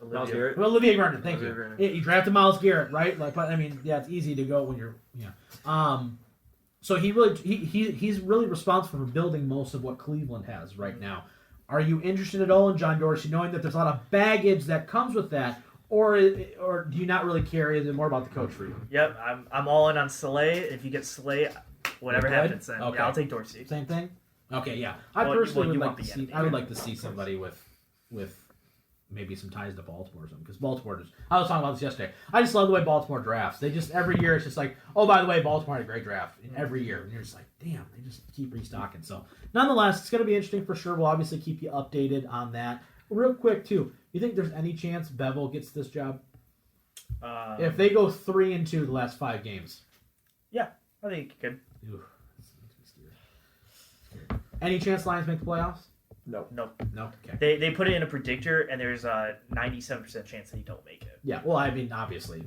Myles Garrett. Well, Olivier Vernon. Thank you. He drafted Myles Garrett, right? Like, but I mean, yeah, it's easy to go when you're So he's really responsible for building most of what Cleveland has right now. Are you interested at all in John Dorsey, knowing that there's a lot of baggage that comes with that? Or do you not really care? Is it more about the coach for you? Yep, I'm all in on Saleh. If you get Saleh, whatever happens, then okay. Yeah, I'll take Dorsey. Same thing. Okay, yeah. I personally would like to see somebody with maybe some ties to Baltimore or something. Because Baltimore I was talking about this yesterday. I just love the way Baltimore drafts. They just, every year, it's just like, oh, by the way, Baltimore had a great draft every year. And you're just like, damn, they just keep restocking. So, nonetheless, it's going to be interesting for sure. We'll obviously keep you updated on that. Real quick, too, you think there's any chance Bevel gets this job? If they go 3-2 the last 5 games. Yeah, I think he could. Ooh, that's scary. Any chance Lions make the playoffs? No. Okay. They put it in a predictor, and there's a 97% chance that you don't make it. Yeah, well, I mean, obviously,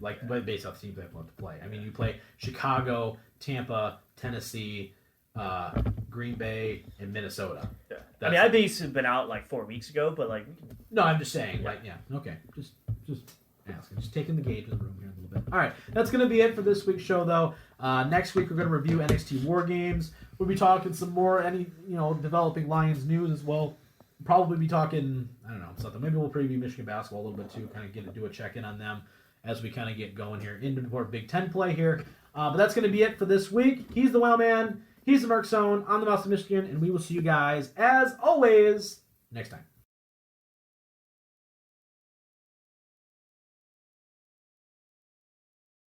based off the teams they have to play. I mean, you play Chicago, Tampa, Tennessee, Green Bay, and Minnesota. Yeah. I mean, I basically been out like 4 weeks ago, but like. No, I'm just saying, okay, just asking, just taking the gauge of the room here a little bit. All right, that's gonna be it for this week's show, though. Next week we're gonna review NXT War Games. We'll be talking some more developing Lions news as well. Probably be talking, I don't know, something. Maybe we'll preview Michigan basketball a little bit too, kind of do a check-in on them as we kind of get going here into more Big Ten play here. But that's going to be it for this week. He's the Whaleman. He's the Mark Zone. I'm the Mouse of Michigan, and we will see you guys, as always, next time.